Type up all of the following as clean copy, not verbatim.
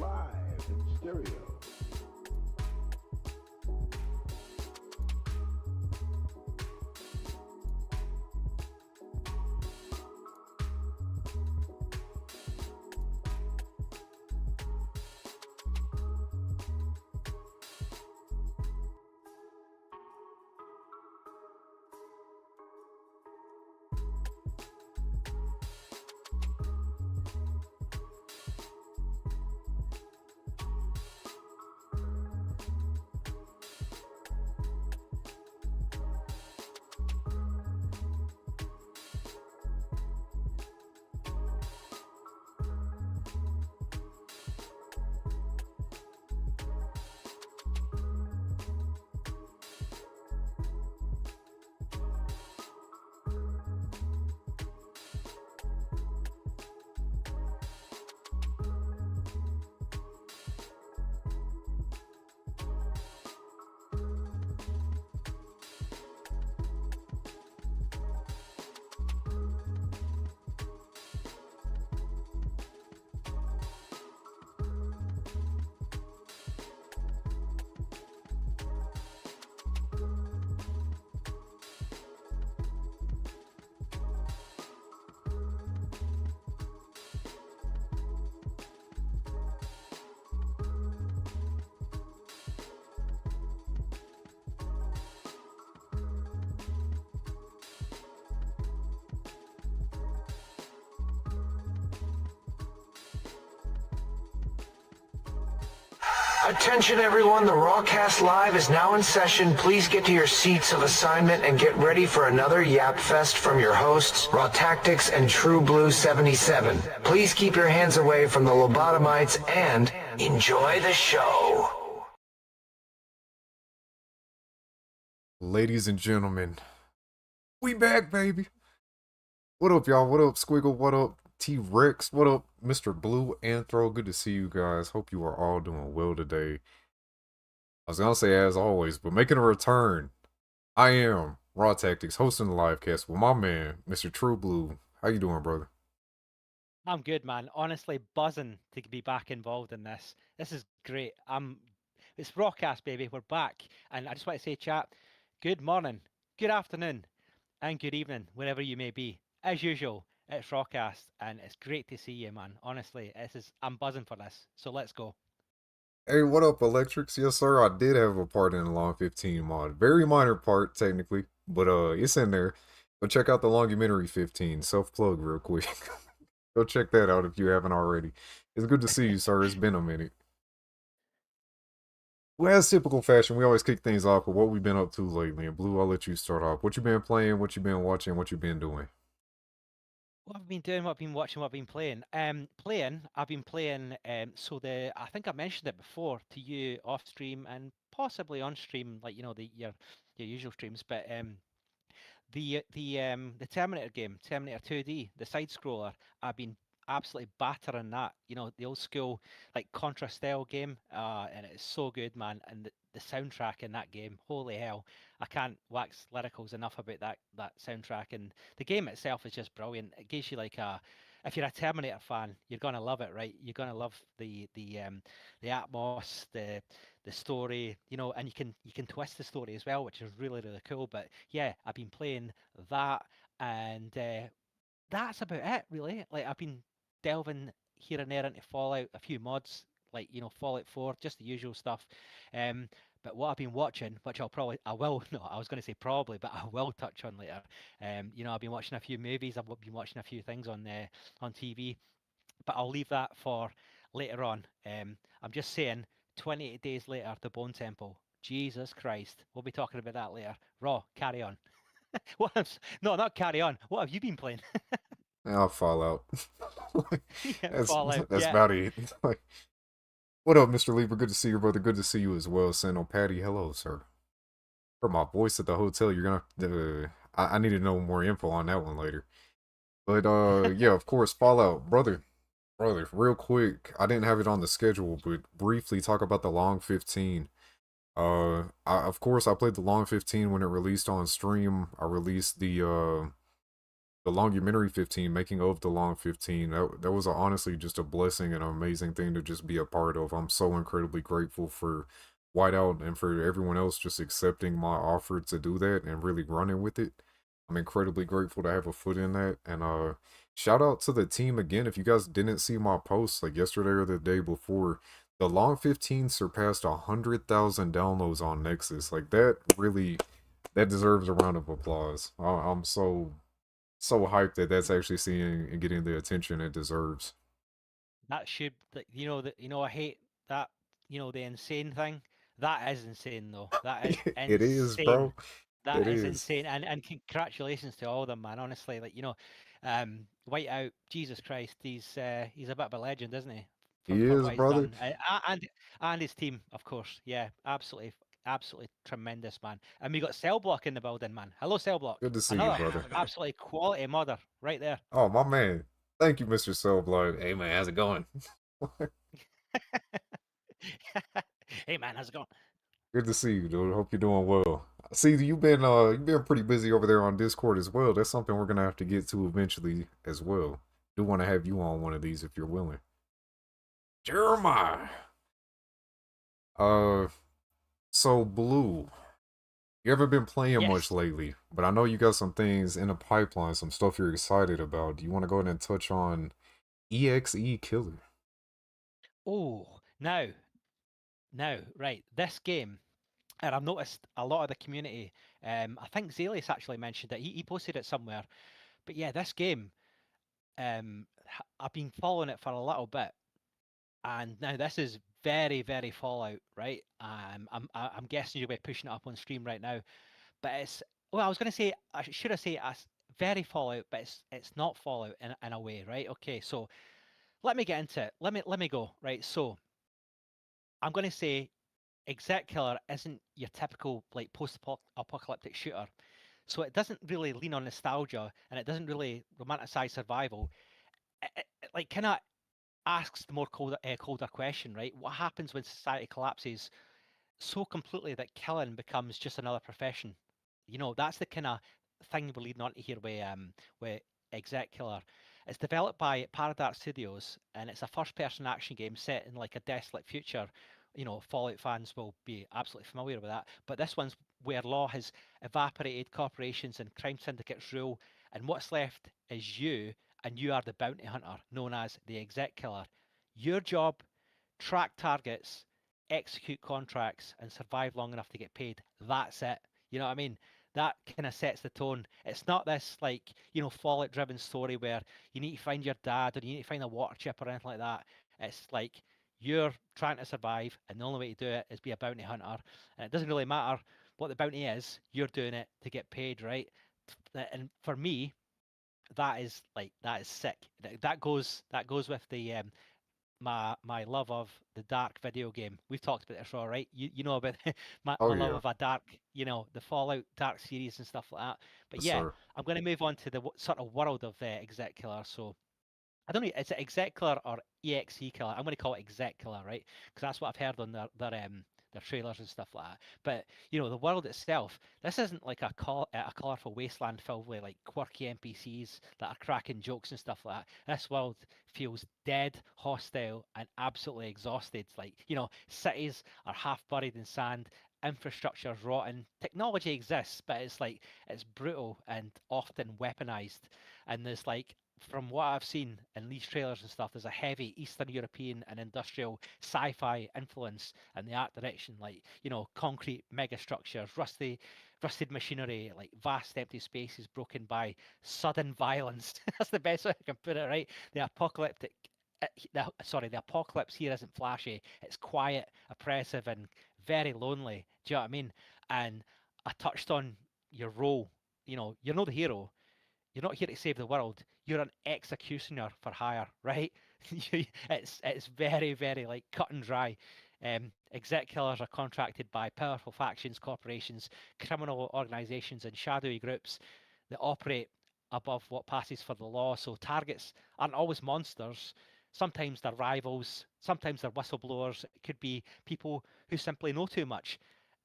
live in stereo. Attention everyone, the RawCast Live is now in session. Please get to your seats of assignment and get ready for another Yap Fest from your hosts, Raw Tactics and trueblue 77. Please keep your hands away from the lobotomites and enjoy the show. Ladies and gentlemen, we back, baby. What up, y'all? What up, Squiggle? What up, T-Rex? What up, Mr. Blue Anthro? Good to see you guys. Hope you are all doing well today. I was gonna say as always, but making a return, I am Raw Tactics, hosting the live cast with my man, Mr. trueblue. How you doing, brother? I'm good, man. Honestly, buzzing to be back involved in this. This is great. It's RawCast, baby. We're back, and I just want to say, chat, good morning, good afternoon, and good evening, wherever you may be. As usual, it's RawCast, and it's great to see you, man. Honestly, I'm buzzing for this. So let's go. Hey, what up, Electrics? Yes, sir. I did have a part in the Long 15 mod. Very minor part, technically, but it's in there. Go check out the Longumentary 15. Self-plug real quick. Go check that out if you haven't already. It's good to see you, sir. It's been a minute. Well, as typical fashion, we always kick things off with what we've been up to lately. And Blue, I'll let you start off. What you been playing, what you been watching, what you been doing? What I've been doing, what I've been watching, what I've been playing. I've been playing. I think I mentioned it before to you off stream and possibly on stream, like your usual streams. But the Terminator game, Terminator 2D, the side scroller. I've been absolutely battering that. You know, the old school like Contra style game, and it's so good, man. And the soundtrack in that game, holy hell! I can't wax lyricals enough about that soundtrack. And the game itself is just brilliant. It gives you like a if you're a Terminator fan, you're gonna love it, right? You're gonna love the atmos, the story, and you can twist the story as well, which is really really cool. But yeah, I've been playing that, and that's about it really. Like I've been delving here and there into Fallout, a few mods like Fallout 4, just the usual stuff. Um, but what I've been watching, which I will no, I was going to say probably, but I will touch on later. I've been watching a few movies, I've been watching a few things on TV, but I'll leave that for later on. I'm just saying, 28 days later, the Bone Temple. Jesus Christ, we'll be talking about that later. Raw, carry on. No, not carry on. What have you been playing? I'll Fallout. Yeah, that's Fallout. that's Yeah. about it. Like, what up, Mr. Lieber? Good to see you, brother. Good to see you as well. Sando Patty, hello, sir. For my voice at the hotel, you're gonna have to, I need to know more info on that one later. But yeah, of course, Fallout, brother, real quick. I didn't have it on the schedule, but briefly talk about the Long 15. Of course, I played the Long 15 when it released on stream. I released the the Longumentary 15, making of the Long 15, that was honestly just a blessing and an amazing thing to just be a part of. I'm so incredibly grateful for Whiteout and for everyone else just accepting my offer to do that and really running with it. I'm incredibly grateful to have a foot in that. And shout out to the team again. If you guys didn't see my post like yesterday or the day before, the Long 15 surpassed 100,000 downloads on Nexus. Like that really, that deserves a round of applause. I'm so hyped that that's actually seeing and getting the attention it deserves. That should, you know, that, you know, I hate that, you know, the insane thing. That is insane, though. That is It is, insane. bro. It That is is. insane, and congratulations to all of them, man. Honestly, like, you know, Whiteout, Jesus Christ, he's a bit of a legend, isn't he? He For is, what he's brother. done, and his team, of course. Yeah, absolutely, absolutely tremendous, man. And we got Cell Block in the building, man. Hello, Cell Block. Good to see you, Another brother. absolutely quality mother right there. Oh, my man. Thank you, Mr. Cellblood. Hey, man, how's it going? Hey, man, how's it going? Good to see you, dude. Hope you're doing well. See, you've been pretty busy over there on Discord as well. That's something we're gonna have to get to eventually as well. Do want to have you on one of these if you're willing. Jeremiah. Uh, so Blue, you haven't been playing much Yes. lately, but I know you got some things in the pipeline, some stuff you're excited about. Do you want to go ahead and touch on EXE Killer? Oh, now, right. This game, and I've noticed a lot of the community. I think Zalius actually mentioned it. He posted it somewhere. But yeah, this game, I've been following it for a little bit, and now this is very, very Fallout, right? I'm guessing you'll be pushing it up on stream right now. But it's, well, I was going to say, should I say it's very Fallout, but it's not Fallout in a way, right? Okay, so let me get into it. Let me go, right? So I'm going to say Exec Killer isn't your typical like post-apocalyptic shooter. So it doesn't really lean on nostalgia and it doesn't really romanticize survival. It like kind of asks the more colder question, right? What happens when society collapses so completely that killing becomes just another profession? You know, that's the kind of thing we're leading on to here with Exec Killer. It's developed by Paradox Studios, and it's a first-person action game set in like a desolate future. You know, Fallout fans will be absolutely familiar with that. But this one's where law has evaporated, corporations and crime syndicates rule, and what's left is you, and you are the bounty hunter, known as the Exec Killer. Your job: track targets, execute contracts, and survive long enough to get paid. That's it. You know what I mean? That kind of sets the tone. It's not this like, you know, Fallout driven story where you need to find your dad or you need to find a water chip or anything like that. It's like you're trying to survive, and the only way to do it is be a bounty hunter. And it doesn't really matter what the bounty is, you're doing it to get paid, right? And for me, that is sick. That goes with the my love of the dark video game. We've talked about this, all right? You know about Oh my love yeah, of a dark, you know, the Fallout dark series and stuff like that. But yes yeah, sir. I'm going to move on to the sort of world of Exec Killer. So I don't know, is it Exec Killer or EXE Killer? I'm going to call it Exec Killer, right? Because that's what I've heard on their trailers and stuff like that. But you know, the world itself, this isn't like a colorful wasteland filled with like quirky NPCs that are cracking jokes and stuff like that. This world feels dead, hostile, and absolutely exhausted. Like, you know, cities are half buried in sand. Infrastructure is rotten. Technology exists, but it's like it's brutal and often weaponized. And there's like, from what I've seen in these trailers and stuff, there's a heavy Eastern European and industrial sci-fi influence in the art direction, like, you know, concrete megastructures, rusted machinery, like vast empty spaces broken by sudden violence. That's the best way I can put it, right? The apocalyptic the apocalypse here isn't flashy. It's quiet, oppressive, and very lonely. Do you know what I mean? And I touched on your role. You know, you're not the hero, you're not here to save the world. You're an executioner for hire, right? It's very, very like cut and dry. Exec killers are contracted by powerful factions, corporations, criminal organizations, and shadowy groups that operate above what passes for the law. So targets aren't always monsters. Sometimes they're rivals. Sometimes they're whistleblowers. It could be people who simply know too much,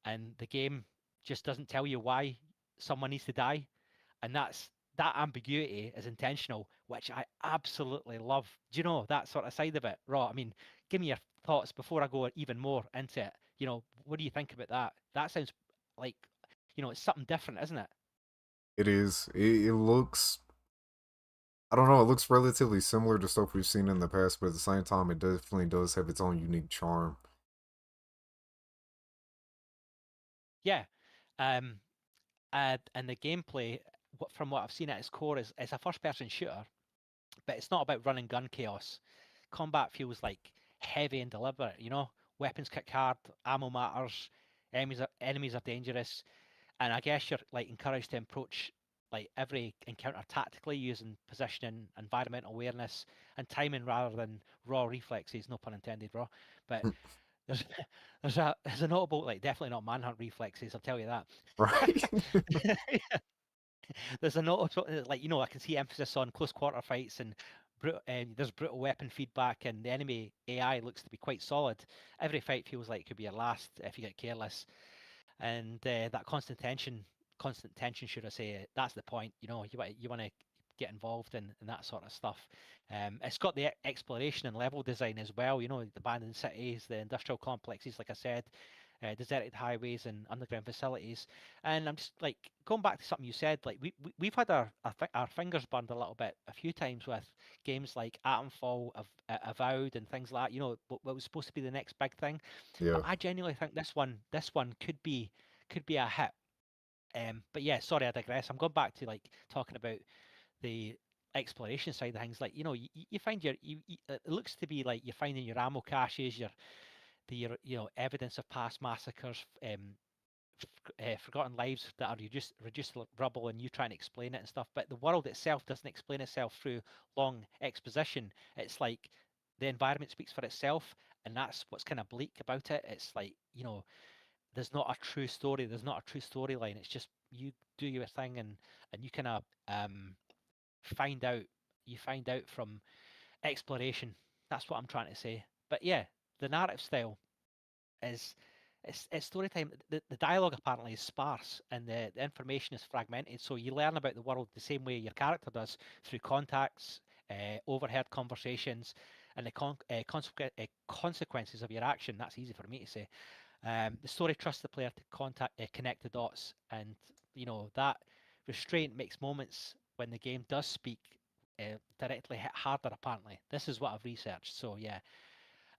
and the game just doesn't tell you why someone needs to die, and that ambiguity is intentional, which I absolutely love. Do you know that sort of side of it, Raw? I mean, give me your thoughts before I go even more into it. What do you think about that? That sounds like, it's something different, isn't it? It is. It looks. I don't know. It looks relatively similar to stuff we've seen in the past, but at the same time, it definitely does have its own unique charm. Yeah. Um, and the gameplay, from what I've seen at its core, is a first-person shooter, but it's not about run and gun chaos. Combat feels like heavy and deliberate. Weapons kick hard, ammo matters, enemies are dangerous, and I guess you're like encouraged to approach like every encounter tactically using positioning, environmental awareness, and timing rather than raw reflexes. No pun intended, raw. But there's there's a notable, like, definitely not manhunt reflexes. I'll tell you that. Right? There's a notable, like, I can see emphasis on close quarter fights and there's brutal weapon feedback, and the enemy AI looks to be quite solid. Every fight feels like it could be your last if you get careless, and that constant tension, should I say? That's the point. You want to get involved in that sort of stuff. It's got the exploration and level design as well. The abandoned cities, the industrial complexes, like I said, deserted highways and underground facilities. And I'm just like going back to something you said. Like we've had our fingers burned a little bit a few times with games like Atomfall, Avowed, and things like that. What was supposed to be the next big thing. But Yeah. I genuinely think this one could be a hit. But yeah, sorry, I digress. I'm going back to like talking about the exploration side of things. Like, you find it looks to be like you're finding your ammo caches, your evidence of past massacres, forgotten lives that are reduced to rubble, and you try and explain it and stuff. But the world itself doesn't explain itself through long exposition. It's like the environment speaks for itself, and that's what's kind of bleak about it. It's like, there's not a true story. There's not a true storyline. It's just you do your thing, and you kind of find out. You find out from exploration. That's what I'm trying to say. But yeah, the narrative style is it's story time. The dialogue apparently is sparse, and the information is fragmented. So you learn about the world the same way your character does, through contacts, overheard conversations, and the consequences of your action. That's easy for me to say. The story trusts the player to connect the dots, and that restraint makes moments when the game does speak directly hit harder. Apparently, this is what I've researched. So yeah,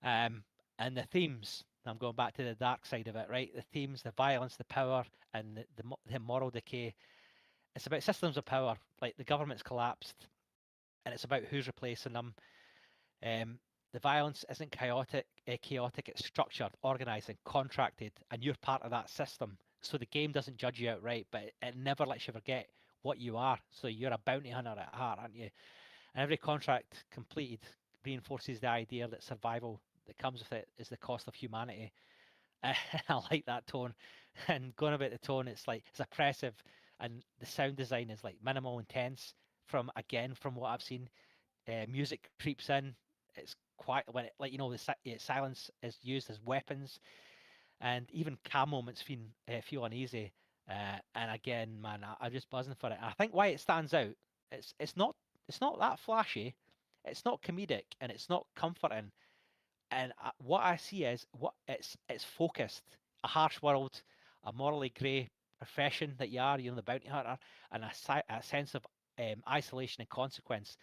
and the themes. I'm going back to the dark side of it, right? The themes, the violence, the power, and the moral decay. It's about systems of power, like the government's collapsed, and it's about who's replacing them. Um, the violence isn't chaotic. It's structured, organized, and contracted, and you're part of that system. So the game doesn't judge you outright, but it never lets you forget what you are. So you're a bounty hunter at heart, aren't you? And every contract completed reinforces the idea that survival that comes with it is the cost of humanity. I like that tone. And going about the tone, it's like it's oppressive, and the sound design is like minimal, intense. From what I've seen, music creeps in. It's quiet when like the silence is used as weapons, and even calm moments feel uneasy. And again, man, I'm just buzzing for it. I think why it stands out, it's not that flashy, it's not comedic, and it's not comforting. And what I see is what it's focused. A harsh world, a morally grey profession that you are, the bounty hunter, and a sense of isolation and consequence.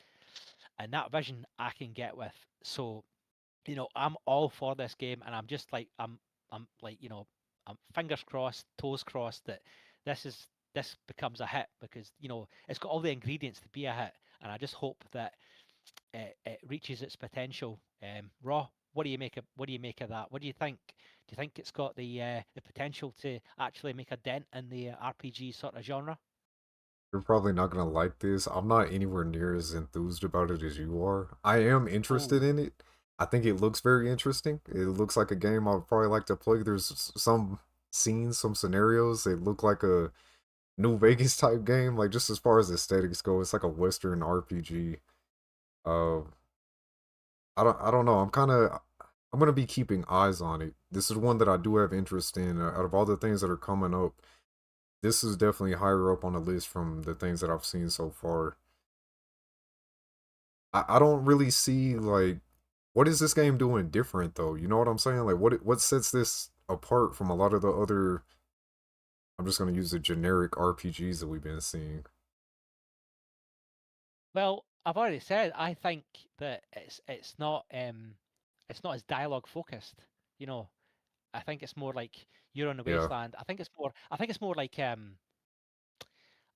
And that vision I can get with. So, I'm all for this game, and I'm just like I'm like I'm fingers crossed, toes crossed that this becomes a hit, because it's got all the ingredients to be a hit, and I just hope that it reaches its potential. Raw, what do you make of that? What do you think? Do you think it's got the potential to actually make a dent in the RPG sort of genre? You're probably not gonna like this. I'm not anywhere near as enthused about it as you are. I am interested Oh, in it. I think it looks very interesting. It looks like a game I'd probably like to play. There's some scenes, some scenarios. They look like a New Vegas type game. Like just as far as aesthetics go, it's like a Western RPG. Uh, I don't know. I'm gonna be keeping eyes on it. This is one that I do have interest in. Out of all the things that are coming up, this is definitely higher up on the list from the things that I've seen so far. I don't really see like what is this game doing different though? You know what I'm saying? Like what sets this apart from a lot of the other I'm just gonna use the generic RPGs that we've been seeing. Well, I've already said I think that it's not as dialogue focused. You know, I think it's more like you're on the Yeah, wasteland. I think it's more like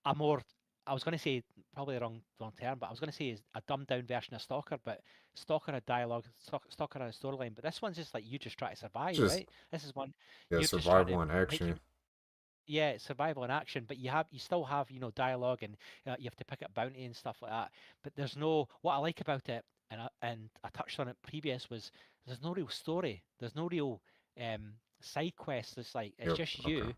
a more I was going to say probably the wrong term, but I was going to say is a dumbed down version of Stalker, but Stalker had dialogue, Stalker had a storyline, but this one's just like you just try to survive, just right? This is one yeah, you're just trying to survival and make your action. yeah, it's survival and action, but you still have dialogue and you have to pick up bounty and stuff like that. But there's no what I like about it, and I touched on it previous was there's no real story. There's no real side quest. It's like it's Yep. just Okay. you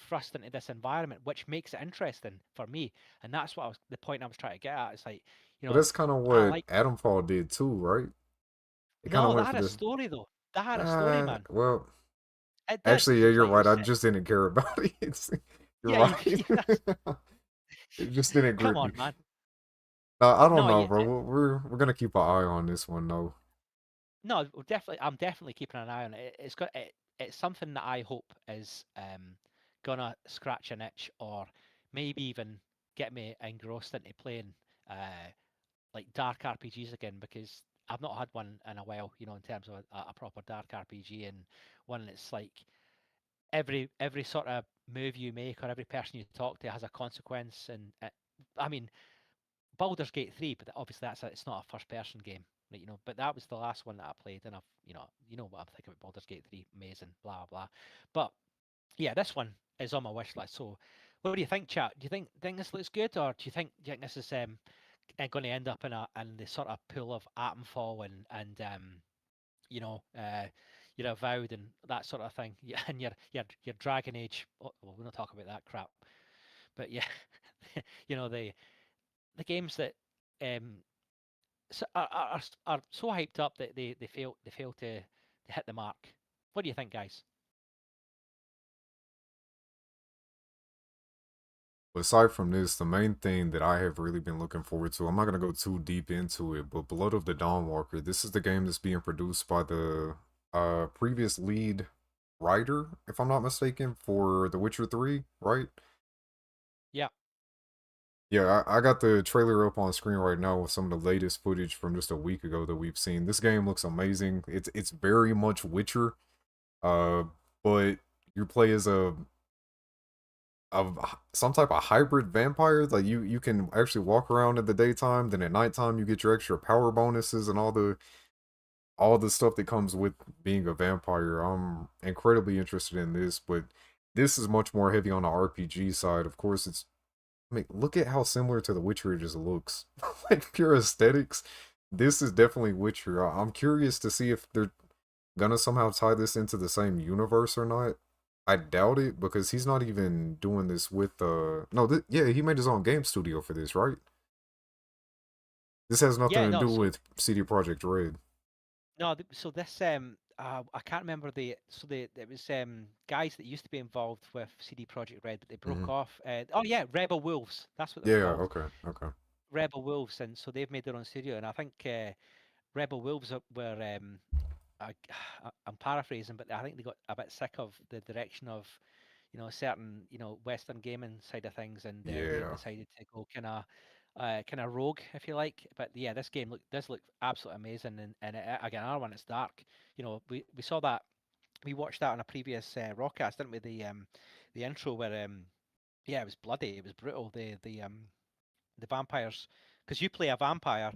thrust into this environment, which makes it interesting for me. And that's what the point I was trying to get at. It's like But that's kind of I what like Adamfall did too, right? It kind of no, that went had for a this. story though. That had a story, man. Well, It did. actually, yeah, It was you're like you right. were I saying. just didn't care about it. You're Yeah, you. right. Yeah, It just didn't come grip me. on, man. I don't No, know, yeah, bro. We're gonna keep an eye on this one though. no, definitely. I'm definitely keeping an eye on it. It's something that I hope is gonna scratch an itch, or maybe even get me engrossed into playing like dark RPGs again because I've not had one in a while. In terms of a proper dark RPG and one that's like every sort of move you make or every person you talk to has a consequence. And I mean, Baldur's Gate 3, but obviously it's not a first person game, right? But that was the last one that I played, and you know what I'm thinking about Baldur's Gate 3, amazing, blah blah. But yeah, this one is on my wish list. So, what do you think, chat? Do you think this looks good, or do you think this is going to end up in the sort of pool of Atomfall and you know uh, your Avowed and that sort of thing, yeah, and your Dragon Age? Oh, well, we're not talking about that crap, but yeah, the games that um are so hyped up that they fail to hit the mark. What do you think, guys? Aside from this, the main thing that I have really been looking forward to, I'm not gonna go too deep into it, but Blood of the Dawnwalker. This is the game that's being produced by the previous lead writer, if I'm not mistaken, for The Witcher 3, right? Yeah, Yeah, I got the trailer up on screen right now with some of the latest footage from just a week ago that we've seen. This game looks amazing. It's very much Witcher, uh, but you play as some type of hybrid vampire. Like you can actually walk around in the daytime, then at nighttime you get your extra power bonuses and all the stuff that comes with being a vampire. I'm incredibly interested in this, but this is much more heavy on the RPG side. Of course, I mean, look at how similar to The Witcher it just looks. Like pure aesthetics. This is definitely Witcher. I'm curious to see if they're gonna somehow tie this into the same universe or not. I doubt it because he's not even doing this with no, yeah, he made his own game studio for this, right? This has nothing yeah, to no, do so with CD Projekt Red. no, so this I can't remember it was guys that used to be involved with CD Projekt Red, but they broke Hmm. off. Oh yeah, Rebel Wolves, that's what they were Yeah, called, okay, okay. Rebel Wolves, and so they've made their own studio, and I think Rebel Wolves were I, I'm paraphrasing, but I think they got a bit sick of the direction of certain Western gaming side of things, and they Yeah. decided to go kind of rogue, if you like. But yeah, this game does look absolutely amazing, and again, another one, it's dark. We saw that, we watched that on a previous RawCast, didn't we? The intro where yeah, it was bloody, it was brutal. The vampires, because you play a vampire,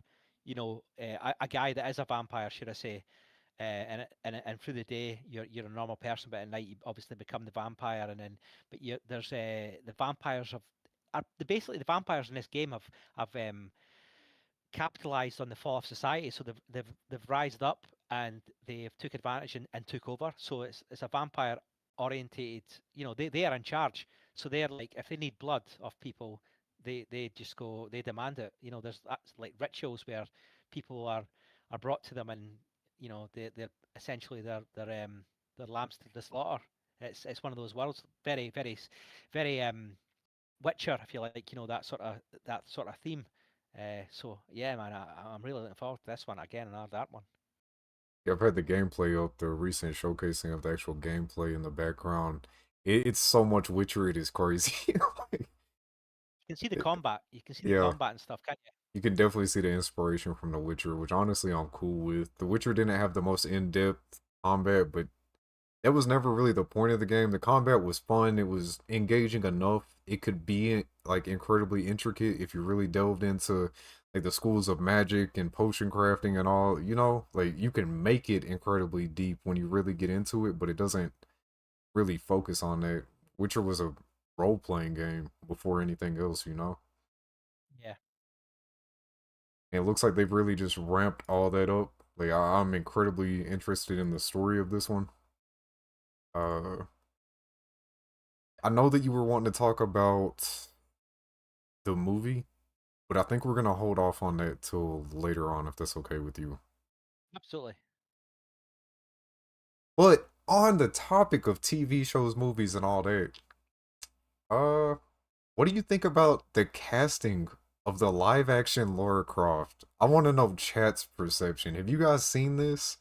a guy that is a vampire, should I say, and through the day you're a normal person, but at night you obviously become the vampire, and then but there's the vampires basically the vampires in this game have capitalized on the fall of society, so they've rised up and they've took advantage and took over. So it's a vampire orientated. They are in charge, so they're like if they need blood of people, they just go, they demand it. There's that's like rituals where people are brought to them, and they're essentially they're lambs to the slaughter. It's one of those worlds. Very Witcher, if you like, that sort of theme. So yeah, man, I'm really looking forward to this one again, another dark one. Yeah, I've had the gameplay up, the recent showcasing of the actual gameplay in the background. It's so much Witcher, it is crazy. Like, You can see the it- combat. You can see the yeah, combat and stuff, can't you? you can definitely see the inspiration from The Witcher, which honestly I'm cool with. The Witcher didn't have the most in-depth combat, but that was never really the point of the game. The combat was fun. It was engaging enough. It could be like incredibly intricate if you really delved into like the schools of magic and potion crafting and all. Like you can make it incredibly deep when you really get into it, but it doesn't really focus on that. Witcher was a role-playing game before anything else. Yeah. And it looks like they've really just ramped all that up. Like I'm incredibly interested in the story of this one. Uh I know that you were wanting to talk about the movie, but I think we're gonna hold off on that till later on if that's okay with you. Absolutely. But on the topic of TV shows, movies, and all that, uh, what do you think about the casting of the live action Lara Croft? I want to know chat's perception. Have you guys seen this?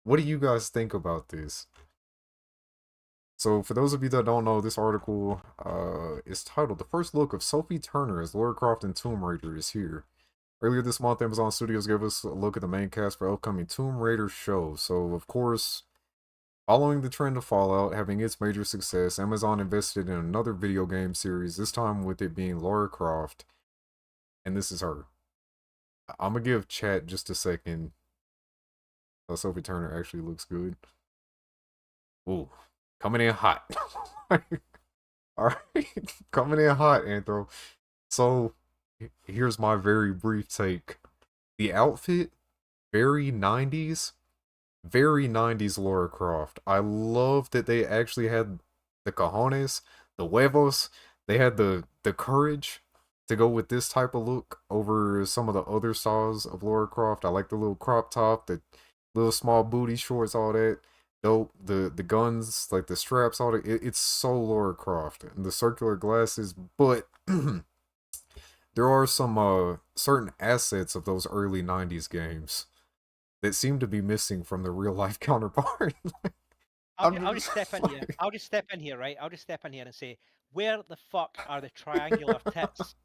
What do you guys think about this? So, for those of you that don't know, this article is titled "The First Look of Sophie Turner as Lara Croft in Tomb Raider" is here. Earlier this month, Amazon Studios gave us a look at the main cast for upcoming Tomb Raider show. So, of course, following the trend of Fallout having its major success, Amazon invested in another video game series, this time with it being Lara Croft, and this is her. I'm gonna give chat just a second. Sophie Turner actually looks good. Ooh, coming in hot. Alright, coming in hot, Anthro. So, here's my very brief take. The outfit, very 90s. Very 90s Lara Croft. I love that they actually had the cojones, the huevos. They had the courage to go with this type of look over some of the other styles of Lara Croft. I like the little crop top, the little small booty shorts, all that. Dope. The guns, like the straps, all that. It's so Lara Croft. And the circular glasses, but there are some certain assets of those early 90s games that seem to be missing from the real life counterpart. I'll just step in here. I'll just step in here, right? I'll just step in here and say, where the fuck are the triangular tits?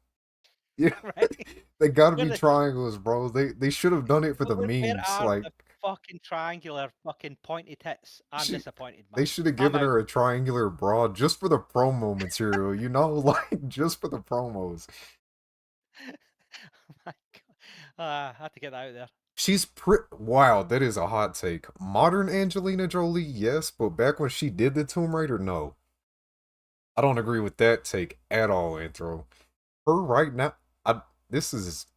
Yeah, Right? they gotta Where be the triangles, bro. They should have done it for the where memes. are Like the fucking triangular fucking pointy tits? I'm she, disappointed, they man. should have I'm given out. her a triangular bra just for the promo material. Like just for the promos. Oh my God. I had to get that out there. She's wow. That is a hot take. Modern Angelina Jolie, yes, but back when she did the Tomb Raider, no. I don't agree with that take at all, Intro. Her right now, this is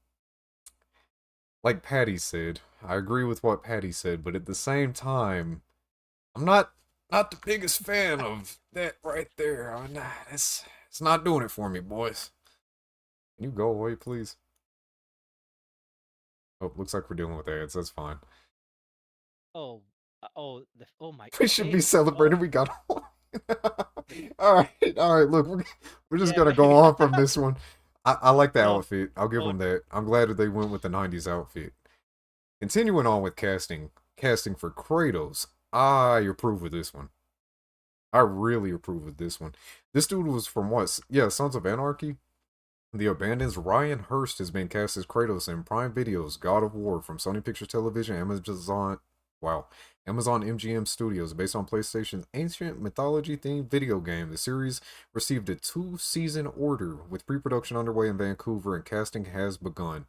like Patty said. I agree with what Patty said, but at the same time, I'm not the biggest fan of that right there. It's not doing it for me, boys. Can you go away, please? Oh, looks like we're dealing with ads. That's fine. Oh my. We should be Okay. celebrating. Oh, We got all right, all right. Look, we're just yeah. gonna go on from this one. I like the Oh, outfit. I'll give oh, them that. I'm glad that they went with the '90s outfit. Continuing on with casting for Kratos. I approve of this one. I really approve of this one. This dude was from what? Yeah, Sons of Anarchy. The Abandons. Ryan Hurst has been cast as Kratos in Prime Video's God of War from Sony Pictures Television, Amazon. Wow. Amazon MGM Studios, based on PlayStation's ancient mythology-themed video game. The series received a 2-season order, with pre-production underway in Vancouver and casting has begun.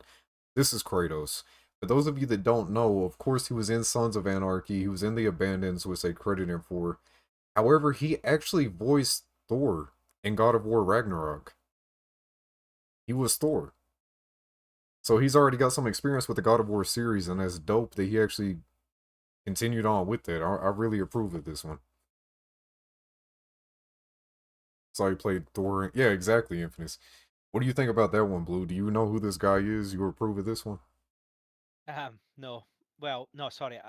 This is Kratos. For those of you that don't know, of course he was in Sons of Anarchy, he was in The Abandons, which they credit him for. However, he actually voiced Thor in God of War Ragnarok. He was Thor. So he's already got some experience with the God of War series, and that's dope that he actually continued on with that. I really approve of this one. So he played Thor. Yeah, exactly, Infamous. What do you think about that one, Blue? Do you know who this guy is? You approve of this one? no. Well, no, sorry.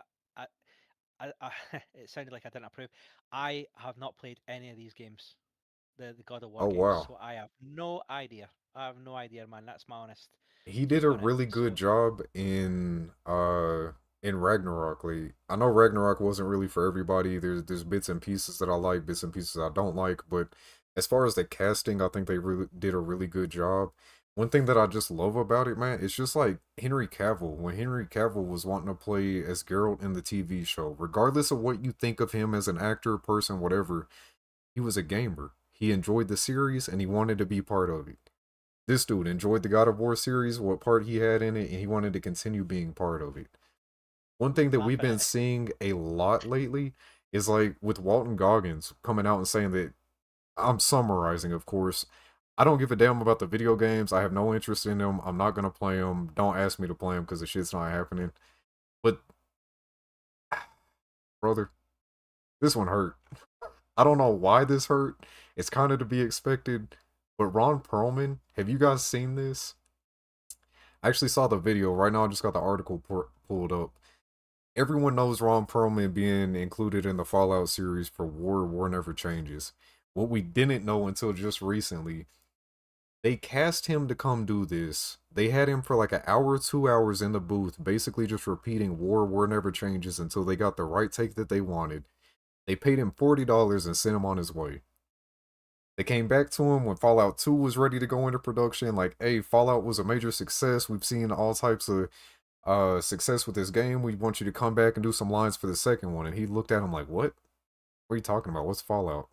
it sounded like I didn't approve. I have not played any of these games, the God of War Oh games, wow. so I have no idea. I have no idea, man. That's my honest He did take a on it. really good So job in Ragnarok. Like, I know Ragnarok wasn't really for everybody. There's bits and pieces that I like, bits and pieces I don't like, but as far as the casting, I think they really did a really good job. One thing that I just love about it, man, it's just like Henry Cavill. When Henry Cavill was wanting to play as Geralt in the TV show, regardless of what you think of him as an actor, person, whatever, he was a gamer. He enjoyed the series and he wanted to be part of it. This dude enjoyed the God of War series, what part he had in it, and he wanted to continue being part of it. One thing he's that we've mapping been it. seeing a lot lately is like with Walton Goggins coming out and saying that, I'm summarizing, of course, I don't give a damn about the video games. I have no interest in them. I'm not gonna play them. Don't ask me to play them because the shit's not happening. But brother, this one hurt. I don't know why this hurt. It's kind of to be expected. But Ron Perlman, have you guys seen this? I actually saw the video. Right now, I just got the article pulled up. Everyone knows Ron Perlman being included in the Fallout series for War Never Changes. What we didn't know until just recently, they cast him to come do this. They had him for like an hour, 2 hours in the booth, basically just repeating War Never Changes until they got the right take that they wanted. They paid him $40 and sent him on his way. They came back to him when Fallout 2 was ready to go into production. Like, hey, Fallout was a major success. We've seen all types of success with this game. We want you to come back and do some lines for the second one. And he looked at him like, what? What are you talking about? What's Fallout?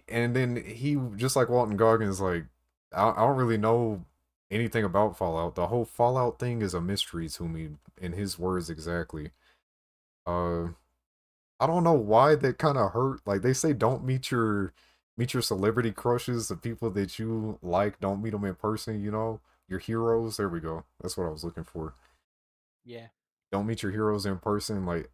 And then he, just like Walton Goggins, like, I don't really know anything about Fallout. The whole Fallout thing is a mystery to me, in his words exactly. Uh, I don't know why that kind of hurt. Like, they say don't meet your celebrity crushes, the people that you like, don't meet them in person, you know? Your heroes. There we go. That's what I was looking for. Yeah. Don't meet your heroes in person. Like,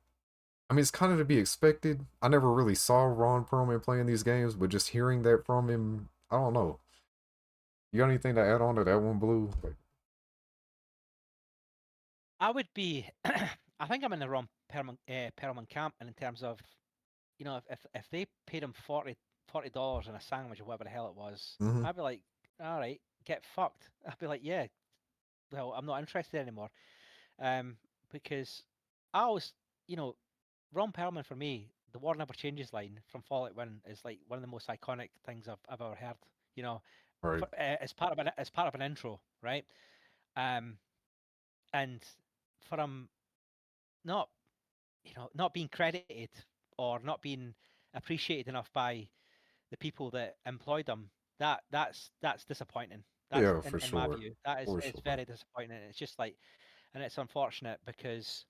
I mean, it's kind of to be expected. I never really saw Ron Perlman playing these games, but just hearing that from him, I don't know. You got anything to add on to that one, Blue? Like, I would be. I think I'm in the wrong Perlman camp, and in terms of, if they paid him $40 and a sandwich or whatever the hell it was, mm-hmm. I'd be like, all right, get fucked. I'd be like, yeah, well, I'm not interested anymore. Um, because I always, you know, Ron Perlman for me, the War Never Changes line from Fallout 1 is like one of the most iconic things I've ever heard. You know, Right. as part of an intro, right? Um, and for him not, not being credited or not being appreciated enough by the people that employed him, that's disappointing. That's Yeah, for in my sure. view, that is For it's sure. very disappointing. It's just like, and it's unfortunate because,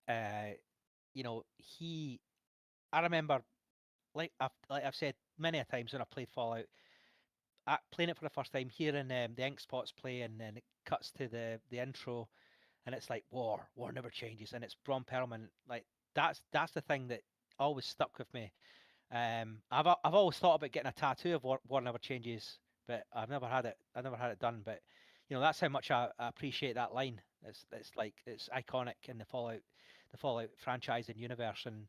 uh, he. I remember, like I've said many a times when I played Fallout, playing it for the first time, hearing the ink spots play, and then it cuts to the intro, and it's like war never changes, and it's Bron Perlman. Like, that's the thing that always stuck with me. I've always thought about getting a tattoo of war never changes, but I've never had it. I've never had it done. But that's how much I appreciate that line. It's like it's iconic in the Fallout franchise and universe, and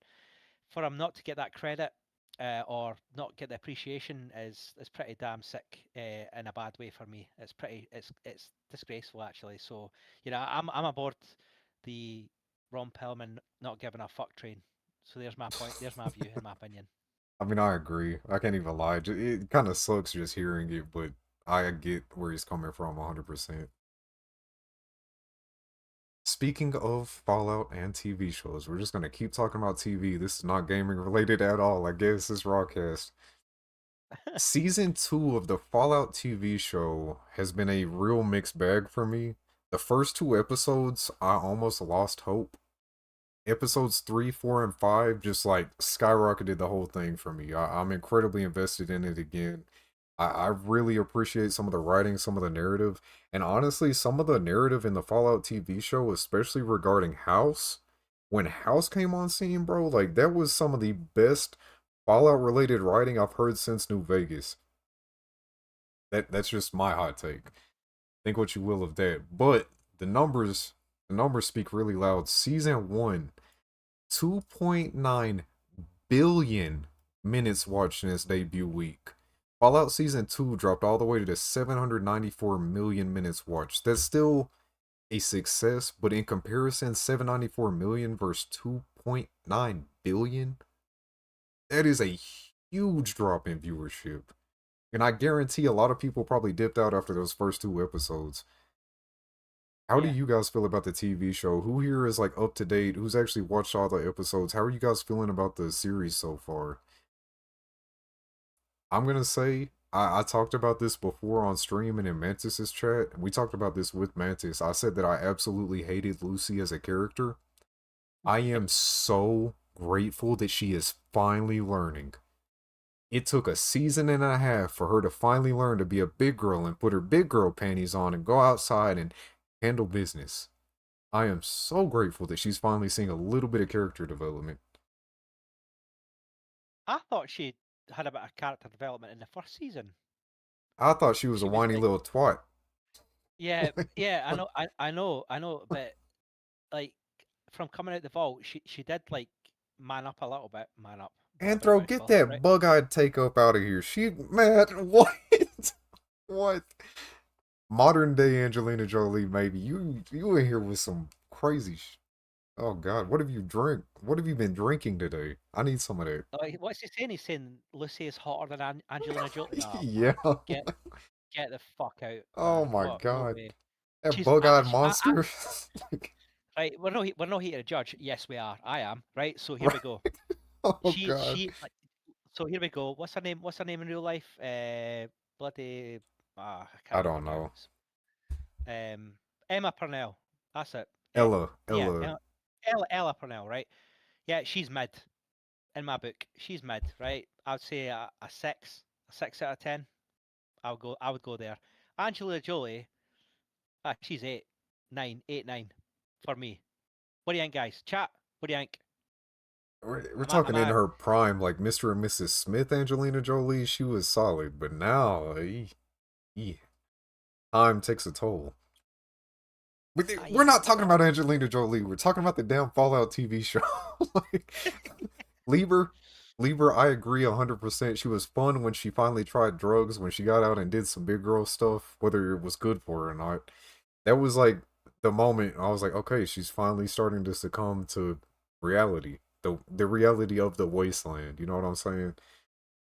for him not to get that credit, or not get the appreciation is pretty damn sick, in a bad way for me. It's disgraceful, actually. So I'm aboard the Ron Perlman not giving a fuck train. So there's my point. There's my view and my opinion. I mean, I agree. I can't even lie. It kind of sucks just hearing it, but I get where he's coming from 100%. Speaking of Fallout and TV shows, we're just gonna keep talking about TV. This is not gaming related at all. I guess it's RawCast. Season 2 of the Fallout TV show has been a real mixed bag for me. The first two episodes, I almost lost hope. Episodes 3, 4, and 5 just like skyrocketed the whole thing for me. I'm incredibly invested in it again. I really appreciate some of the writing, some of the narrative, and honestly, some of the narrative in the Fallout TV show, especially regarding House. When House came on scene, bro, like that was some of the best Fallout related writing I've heard since New Vegas. That's just my hot take. Think what you will of that. But the numbers The numbers speak really loud. Season 1, 2.9 billion minutes watched in its debut week. Fallout Season 2 dropped all the way to 794 million minutes watched. That's still a success, but in comparison, 794 million versus 2.9 billion, that is a huge drop in viewership. And I guarantee a lot of people probably dipped out after those first 2 episodes. How do Yeah. you guys feel about the TV show? Who here is like up to date? Who's actually watched all the episodes? How are you guys feeling about the series so far? I'm gonna say I talked about this before on stream and in Mantis's chat. We talked about this with Mantis. I said that I absolutely hated Lucy as a character. I am so grateful that she is finally learning. It took a season and a half for her to finally learn to be a big girl and put her big girl panties on and go outside and handle business. I am so grateful that she's finally seeing a little bit of character development. I thought she had a bit of character development in the first season. I thought she was a She was whiny like, little twat. yeah, yeah, I know, but like from coming out the vault, she did like man up a little bit, man up, whatever you Anthro, want to get call it, that right? bug-eyed take up out of here. She, man, what? What? Modern day Angelina Jolie, maybe. You in here with some crazy Oh God, what have you drink? What have you been drinking today? I need some of that. Like, what's he saying? He's saying Lucy is hotter than Angelina Jolie. Oh Yeah. man, get get the fuck out, Oh man. my What? No God. way. That bug-eyed monster. Like, Right. We're not here to judge. Yes, we are. I am. Right. So here we go. oh God. She like. So here we go. What's her name? What's her name in real life? Bloody. I I can't don't remember now. know. Emma Purnell. That's it. Ella. Yeah. Ella. Ella Purnell. Right. Yeah. She's mid in my book. She's mid. Right. I'd say a 6 out of 10. I would go there. Angelina Jolie. She's 8, 9, 8, 9 for me. What do you think, guys? Chat. What do you think? We're Am talking in I her prime, like Mr. and Mrs. Smith, Angelina Jolie. She was solid, but now, time takes a toll. We're yeah, not talking about Angelina Jolie. We're talking about the damn Fallout TV show. Like, Lieber, Lieber, I agree 100%. She was fun when she finally tried drugs, when she got out and did some big girl stuff, whether it was good for her or not. That was like the moment I was like, okay, she's finally starting to succumb to reality. The reality of the wasteland. You know what I'm saying?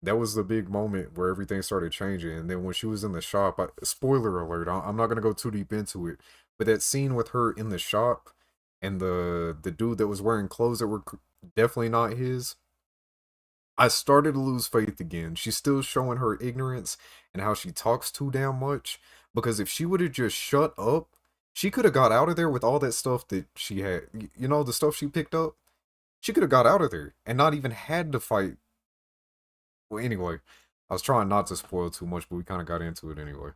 That was the big moment where everything started changing. And then when she was in the shop, spoiler alert, I'm not gonna go too deep into it, but that scene with her in the shop and the dude that was wearing clothes that were definitely not his, I started to lose faith again. She's still showing her ignorance and how she talks too damn much. Because if she would have just shut up, she could have got out of there with all that stuff that she had. You know, the stuff she picked up? She could have got out of there and not even had to fight. Well, anyway, I was trying not to spoil too much, but we kind of got into it anyway.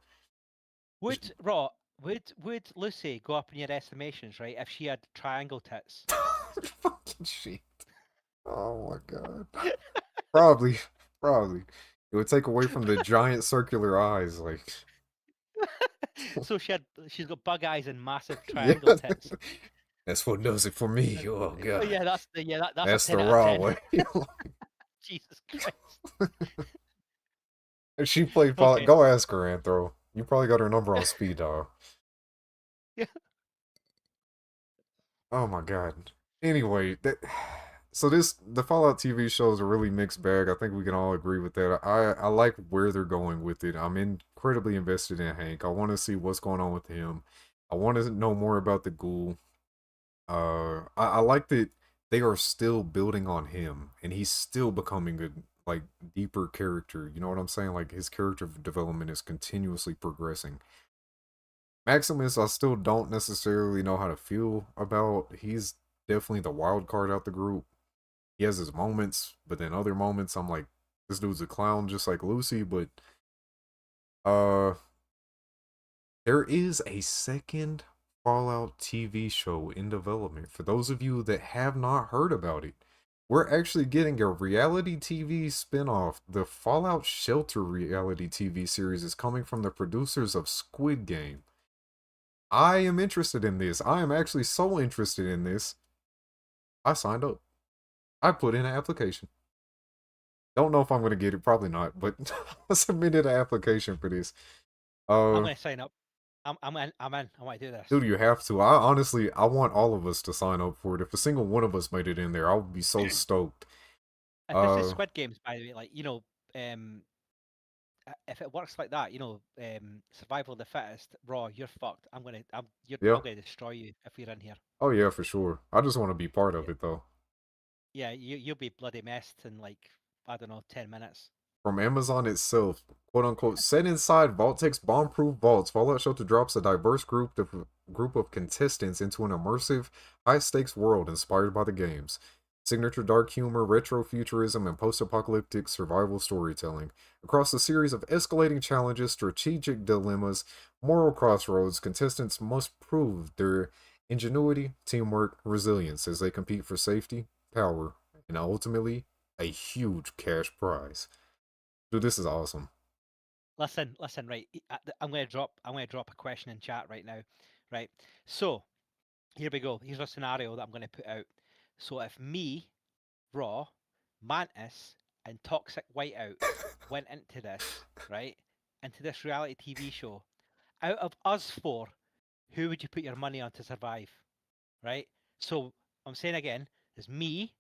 would Lucy go up in your estimations, right, if she had triangle tits? Fucking shit. Oh my god. Probably. Probably. It would take away from the giant circular eyes, like. So she's got bug eyes and massive Yeah. triangle tits. That's what does it for me. Oh god. Yeah, that's That's a the 10 out of raw 10. way. Jesus Christ. If she played Fallout, Okay. go ask her, Anthro. You probably got her number on speed dial. Yeah. Oh my god. Anyway, so the Fallout TV show is a really mixed bag. I think we can all agree with that. I like where they're going with it. I'm incredibly invested in Hank. I want to see what's going on with him. I want to know more about the ghoul. I like that they are still building on him, and he's still becoming a like deeper character. You know what I'm saying? Like his character development is continuously progressing. Maximus, I still don't necessarily know how to feel about. He's definitely the wild card out the group. He has his moments, but then other moments, I'm like, this dude's a clown just like Lucy. But uh, there is a second Fallout TV show in development. For those of you that have not heard about it, we're actually getting a reality TV spinoff. The Fallout Shelter reality TV series is coming from the producers of Squid Game. I am interested in this. I am actually so interested in this. I signed up. I put in an application. Don't know if I'm gonna get it. Probably not. But I submitted an application for this. I'm Uh, going to sign up. I'm in. I'm in. I want to do this. Dude, you have to. I honestly, I want all of us to sign up for it. If a single one of us made it in there, I would be so stoked. If this is Uh, Squid Games, by the way, like um, if it works like that, survival of the fittest, Raw, you're fucked. yeah. I'm gonna destroy you if you're in here. Oh yeah, for sure. I just want to be part of Yeah, it though. yeah, you'll be bloody messed in like I don't know 10 minutes. From Amazon itself, quote unquote, set inside Vault-Tec's bomb-proof vaults, Fallout Shelter drops a diverse group of contestants into an immersive, high-stakes world inspired by the games. Signature dark humor, retro futurism, and post-apocalyptic survival storytelling. Across a series of escalating challenges, strategic dilemmas, moral crossroads, contestants must prove their ingenuity, teamwork, resilience as they compete for safety, power, and ultimately, a huge cash prize. Dude, this is awesome. Listen, right. I'm gonna drop a question in chat right now, right? So here we go. Here's a scenario that I'm gonna put out. So if me, Raw, Mantis, and Toxic Whiteout went into this, right? Into this reality TV show, out of us four, who would you put your money on to survive? Right? So I'm saying again, there's me,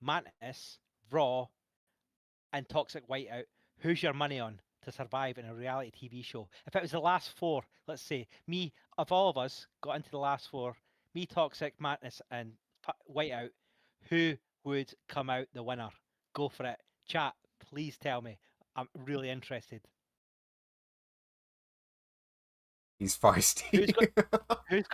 Mantis, Raw, and Toxic Whiteout. Who's your money on to survive in a reality TV show? If it was the last four, let's say, me, of all of us got into the last four, me, Toxic, Mantis, and Whiteout, who would come out the winner? Go for it. Chat, please tell me. I'm really interested. He's Who's feisty. got He's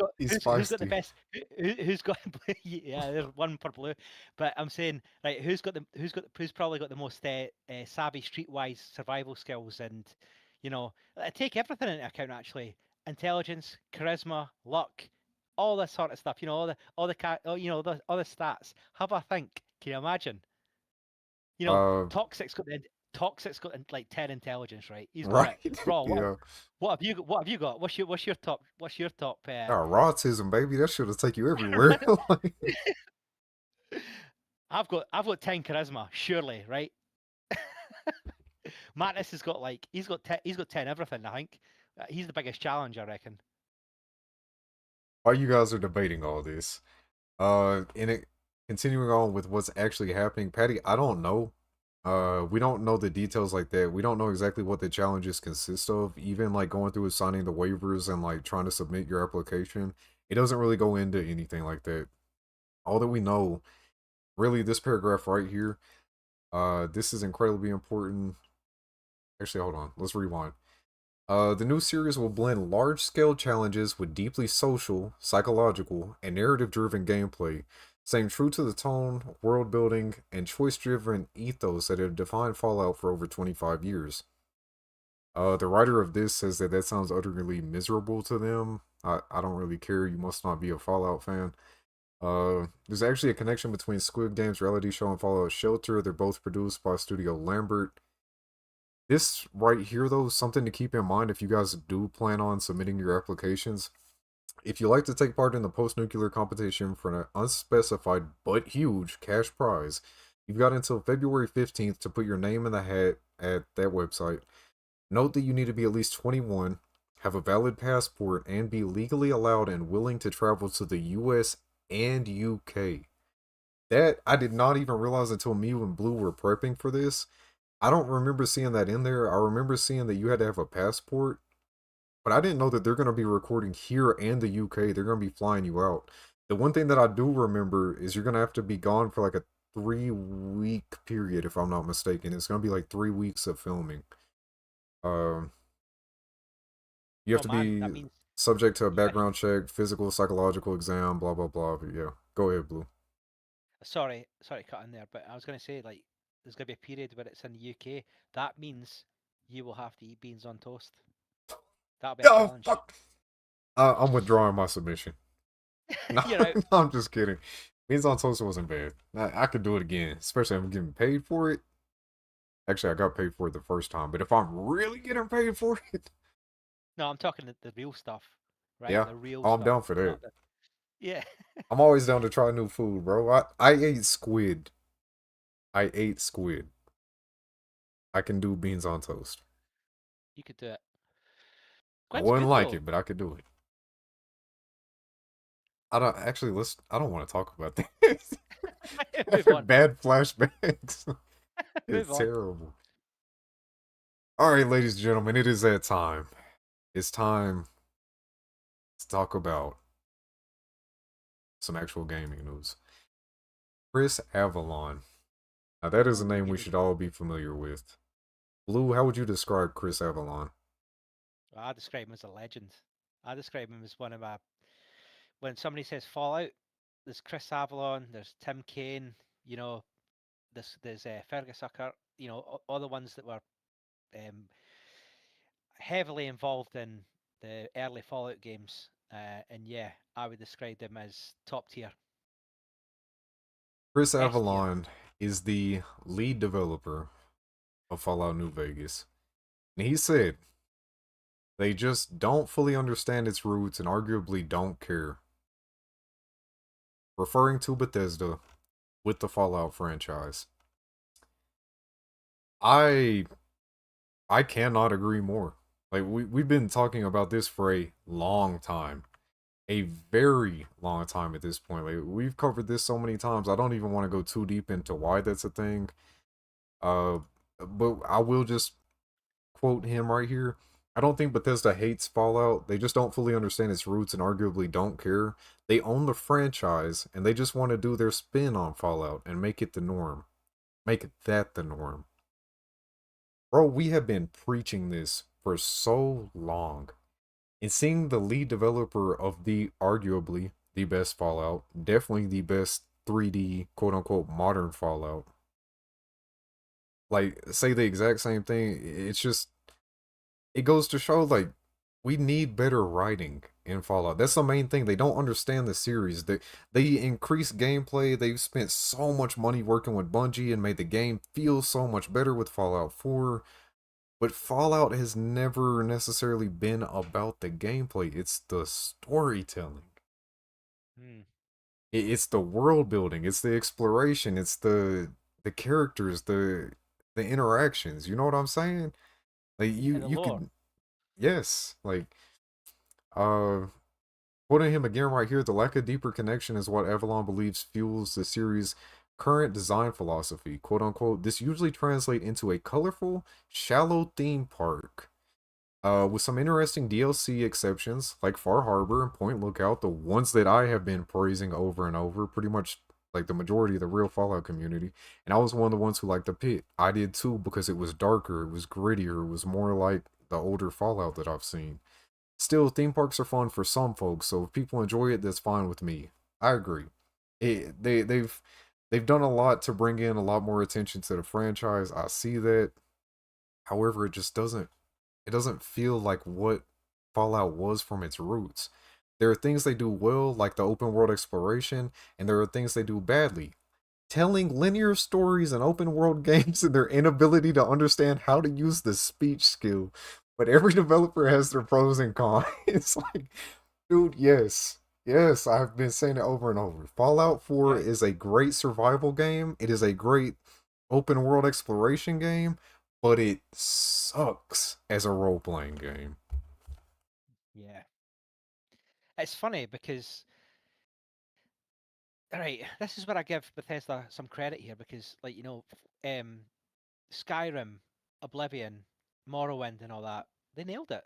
who's got the feisty. best who's got yeah, there's one for blue, but I'm saying right, who's probably got the most savvy streetwise survival skills, and take everything into account, actually: intelligence, charisma, luck, all this sort of stuff, all the stats. Have a think. Can you imagine? Uh, Toxic's got like 10 intelligence, right? He's got right? it. Raw, Yeah. what have you got? What's your top Oh, autism, baby. That should have take you everywhere. Like, I've got 10 charisma, surely, right? Mattis has got like he's got 10 everything, I think. He's the biggest challenge, I reckon. while you guys are debating all this, in it, continuing on with what's actually happening, Patty, I don't know. We don't know the details like that. We don't know exactly what the challenges consist of. Even like going through and signing the waivers and like trying to submit your application, it doesn't really go into anything like that. All that we know, really, this paragraph right here, this is incredibly important. Actually, hold on. Let's rewind. The new series will blend large-scale challenges with deeply social, psychological, and narrative-driven gameplay, staying true to the tone, world building, and choice-driven ethos that have defined Fallout for over 25 years. The writer of this says that that sounds utterly miserable to them. I don't really care. You must not be a Fallout fan. There's actually a connection between Squid Game's reality show and Fallout Shelter. They're both produced by Studio Lambert. This right here, though, is something to keep in mind if you guys do plan on submitting your applications. If you like to take part in the post-nuclear competition for an unspecified but huge cash prize, you've got until February 15th to put your name in the hat at that website. Note that you need to be at least 21, have a valid passport, and be legally allowed and willing to travel to the US and UK. That I did not even realize until me and Blue were prepping for this. I don't remember seeing that in there. I remember seeing that you had to have a passport, but I didn't know that they're going to be recording here and the UK. They're going to be flying you out. The one thing that I do remember is you're going to have to be gone for like a 3-week period, if I'm not mistaken. It's going to be like 3 weeks of filming. Um, you have Oh to man, be that means subject to a you got. background check, physical, psychological exam, blah, blah, blah. But yeah, go ahead, Blue. Sorry, cut in there, but I was going to say, like, there's going to be a period where it's in the UK. That means you will have to eat beans on toast. That'll be a Oh, challenge. fuck. I'm withdrawing my submission. No, You're out. no, I'm just kidding. Beans on toast wasn't bad. I could do it again, especially if I'm getting paid for it. Actually, I got paid for it the first time, but if I'm really getting paid for it, No, I'm talking the real stuff. right? Yeah. The real Oh, I'm stuff, down for that. not the yeah. I'm always down to try new food, bro. I ate squid. I ate squid. I can do beans on toast. You could do it. I Squid's wouldn't good like though. it, but I could do it. I don't actually let's I don't want to talk about this. Move on. Bad flashbacks. Move It's on. terrible. All right, ladies and gentlemen, it is that time. It's time to talk about some actual gaming news. Chris Avalon. Now that is a Ooh, name here we we should go. all be familiar with. Blue, how would you describe Chris Avalon? I describe him as a legend. I describe him as one of my. When somebody says Fallout, there's Chris Avalon, there's Tim Kaine, you know, there's Fergus Ucker, you know, all the ones that were um, heavily involved in the early Fallout games. And yeah, I would describe them as top tier, Chris S tier. Avalon is the lead developer of Fallout New Vegas. And he said they just don't fully understand its roots and arguably don't care. Referring to Bethesda with the Fallout franchise. I I cannot agree more. Like we've been talking about this for a long time. A very long time at this point. Like we've covered this so many times. I don't even want to go too deep into why that's a thing. Uh but I will just quote him right here. I don't think Bethesda hates Fallout. They just don't fully understand its roots and arguably don't care. They own the franchise and they just want to do their spin on Fallout and make it the norm. Make that the norm. Bro, we have been preaching this for so long. And seeing the lead developer of the arguably the best Fallout, definitely the best 3D quote unquote modern Fallout, like say the exact same thing, it's just it goes to show like we need better writing in Fallout. That's the main thing. They don't understand the series. They increase gameplay. They've spent so much money working with Bungie and made the game feel so much better with Fallout 4. But Fallout has never necessarily been about the gameplay. It's the storytelling. Hmm. It's the world building. It's the exploration. It's the characters, the interactions. You know what I'm saying? Like And the you lore. could yes, like uh quoting him again right here, the lack of deeper connection is what Avalon believes fuels the series' current design philosophy. Quote unquote, this usually translates into a colorful, shallow theme park. With some interesting DLC exceptions like Far Harbor and Point Lookout, the ones that I have been praising over and over, pretty much like the majority of the real Fallout community. And I was one of the ones who liked the pit. I did too because it was darker, it was grittier, it was more like the older Fallout that I've seen. Still, theme parks are fun for some folks, so if people enjoy it, that's fine with me. I agree. They've done a lot to bring in a lot more attention to the franchise. I see that. However, it doesn't feel like what Fallout was from its roots. There are things they do well, like the open world exploration, and there are things they do badly. Telling linear stories in open world games and their inability to understand how to use the speech skill. But every developer has their pros and cons. It's like, dude, yes. Yes, I've been saying it over and over. Fallout 4 Yeah. is a great survival game. It is a great open world exploration game, but it sucks as a role playing game. Yeah. It's funny because, all right, this is where I give Bethesda some credit here because, like, you know, Skyrim, Oblivion, Morrowind, and all that, they nailed it.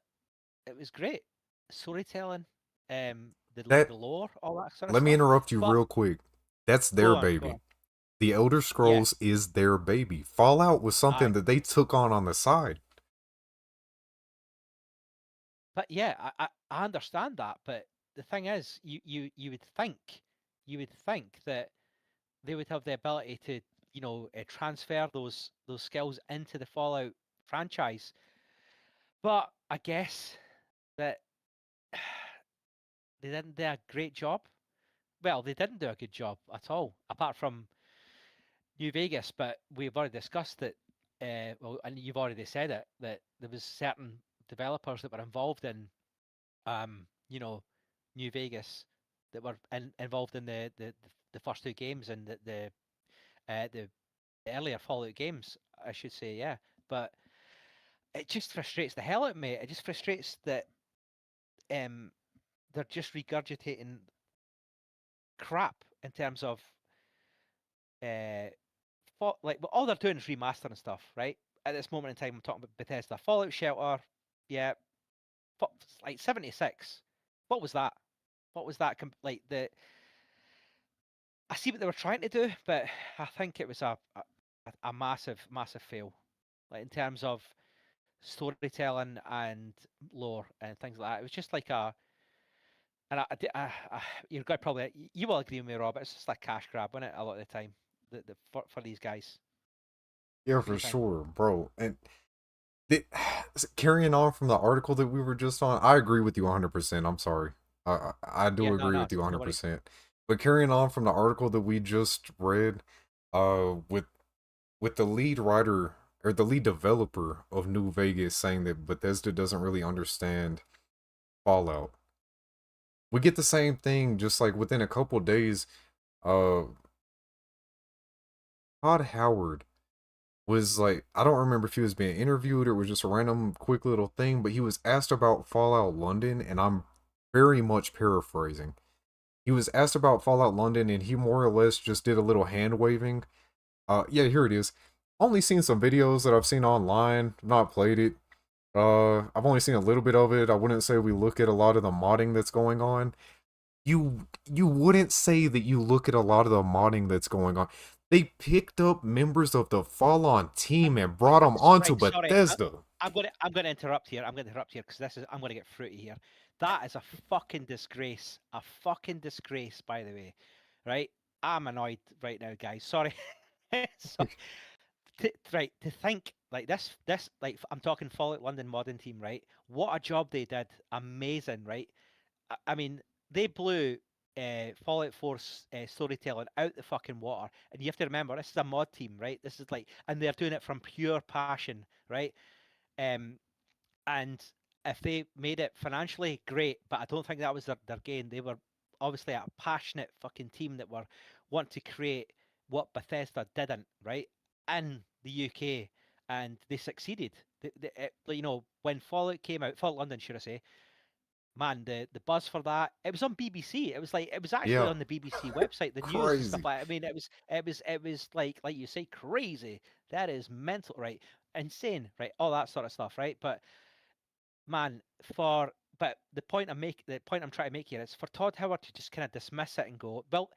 It was great. Storytelling, That the lore, all that sort of let me stuff. interrupt you But real quick. That's go their on, go baby. on. The Elder Yeah, Scrolls is their baby. Fallout was something aye. that they took on the side. But yeah, I understand that. But the thing is, you would think that they would have the ability to, you know, transfer those skills into the Fallout franchise. But I guess that they didn't do a great job. Well, they didn't do a good job at all, apart from New Vegas. But we've already discussed that. Well, and you've already said it that there was certain developers that were involved in you know, New Vegas that were involved in the first two games and the earlier Fallout games, I should say, yeah. But it just frustrates the hell out of me. It just frustrates that um they're just regurgitating crap in terms of uh like all they're doing is remastering stuff, right? At this moment in time, I'm talking about Bethesda, Fallout Shelter, yeah, like 76. What was that? What was that? Like the I see what they were trying to do, but I think it was a massive, massive fail. Like in terms of storytelling and lore and things like that. It was just like a, and you're going to probably you will agree with me, Rob. It's just like cash grab, isn't it? A lot of the time, for these guys. Yeah, What do for you think? sure, bro. And the, carrying on from the article that we were just on, I agree with you 100%. I'm sorry. I do Yeah, no, agree no, with you no worries. 100%. But carrying on from the article that we just read, with the lead writer or the lead developer of New Vegas saying that Bethesda doesn't really understand Fallout. We get the same thing just like within a couple days. Uh, Todd Howard was like, I don't remember if he was being interviewed or it was just a random quick little thing, but he was asked about Fallout London, and I'm very much paraphrasing. He was asked about Fallout London, and he more or less just did a little hand waving. Yeah, here it is. Only seen some videos that I've seen online, not played it. I've only seen a little bit of it. I wouldn't say we look at a lot of the modding that's going on. You wouldn't say that you look at a lot of the modding that's going on. They picked up members of the Fallout team and brought them onto Right, sorry. Bethesda. I'm gonna interrupt here. I'm gonna interrupt here because I'm gonna get fruity here. That is a fucking disgrace. A fucking disgrace, by the way. Right? I'm annoyed right now, guys. Sorry. So, right, to think like this like I'm talking Fallout London modern team, right? What a job they did. Amazing, right? I mean, they blew Fallout 4's storytelling out the fucking water. And you have to remember, this is a mod team, right? This is like, and they're doing it from pure passion, right? Um, and if they made it financially, great. But I don't think that was their gain. They were obviously a passionate fucking team that were want to create what Bethesda didn't, right? In the UK, and they succeeded. When Fallout came out, Fallout London, should I say? Man, the buzz for that, it was on BBC. It was actually Yeah, on the BBC website, the news and stuff crazy. like that. I mean, it was like you say, crazy. That is mental, right? Insane, right? All that sort of stuff, right? But man, the point I'm trying to make here is for Todd Howard to just kind of dismiss it and go, well,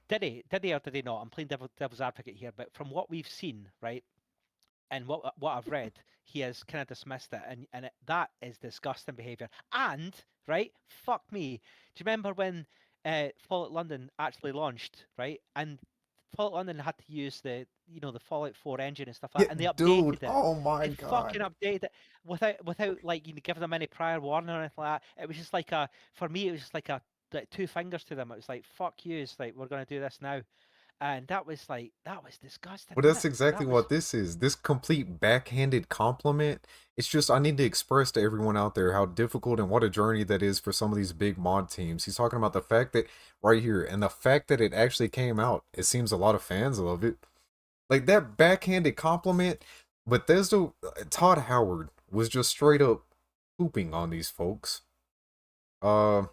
did he or did he not? I'm playing devil's advocate here, but from what we've seen, right? And what I've read, he has kind of dismissed it, that is disgusting behaviour. And right, fuck me. Do you remember when Fallout London actually launched, right? And Fallout London had to use the Fallout 4 engine and stuff like Yeah, that, and they dude. updated it. Oh my They fucking god. updated it without like giving them any prior warning or anything like that. It was just like for me, it was just like two fingers to them. It was like fuck you, it's like we're gonna do this now, and that was disgusting, Well, wasn't that's it? exactly That was what this is. This complete backhanded compliment. It's just I need to express to everyone out there how difficult and what a journey that is for some of these big mod teams. He's talking about the fact that right here and the fact that it actually came out. It seems a lot of fans love it. Like that backhanded compliment. Bethesda, Todd Howard was just straight up pooping on these folks. Uh,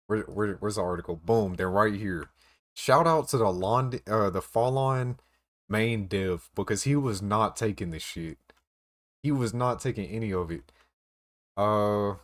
where's the article? Boom, they're right here. Shout out to the Fallon main dev because he was not taking the shit. He was not taking any of it. Uh,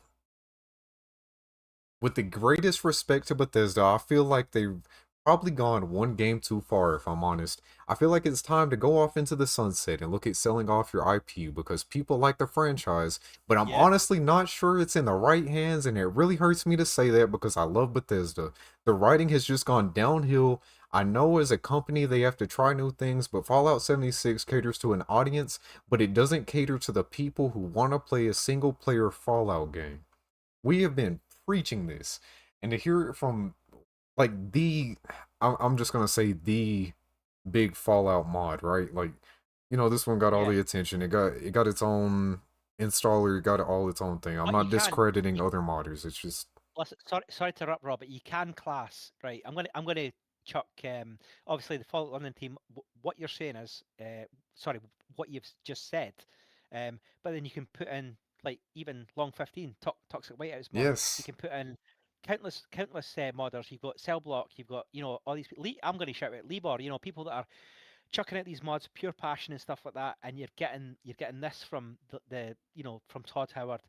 with the greatest respect to Bethesda, I feel like they've probably gone one game too far, if I'm honest. I feel like it's time to go off into the sunset and look at selling off your IP because people like the franchise, but I'm yeah. honestly not sure it's in the right hands, and it really hurts me to say that because I love Bethesda. The writing has just gone downhill. I know as a company they have to try new things, but Fallout 76 caters to an audience, but it doesn't cater to the people who want to play a single player Fallout game. We have been preaching this, and to hear it from like I'm just gonna say the big Fallout mod, right? Like, this one got all Yeah. the attention. It got its own installer got all its own thing. I'm But you not can. discrediting other modders. It's just Listen, sorry to interrupt, Rob, but you can class, right? I'm gonna chuck obviously the Fault London team. What you're saying is, sorry, what you've just said, but then you can put in like even long 15 toxic whiteouts mod. You yes, can put in countless modders. You've got Cell Block. You've got all these. I'm going to shout out Libor. People that are chucking out these mods, pure passion and stuff like that, and you're getting this from the from Todd Howard.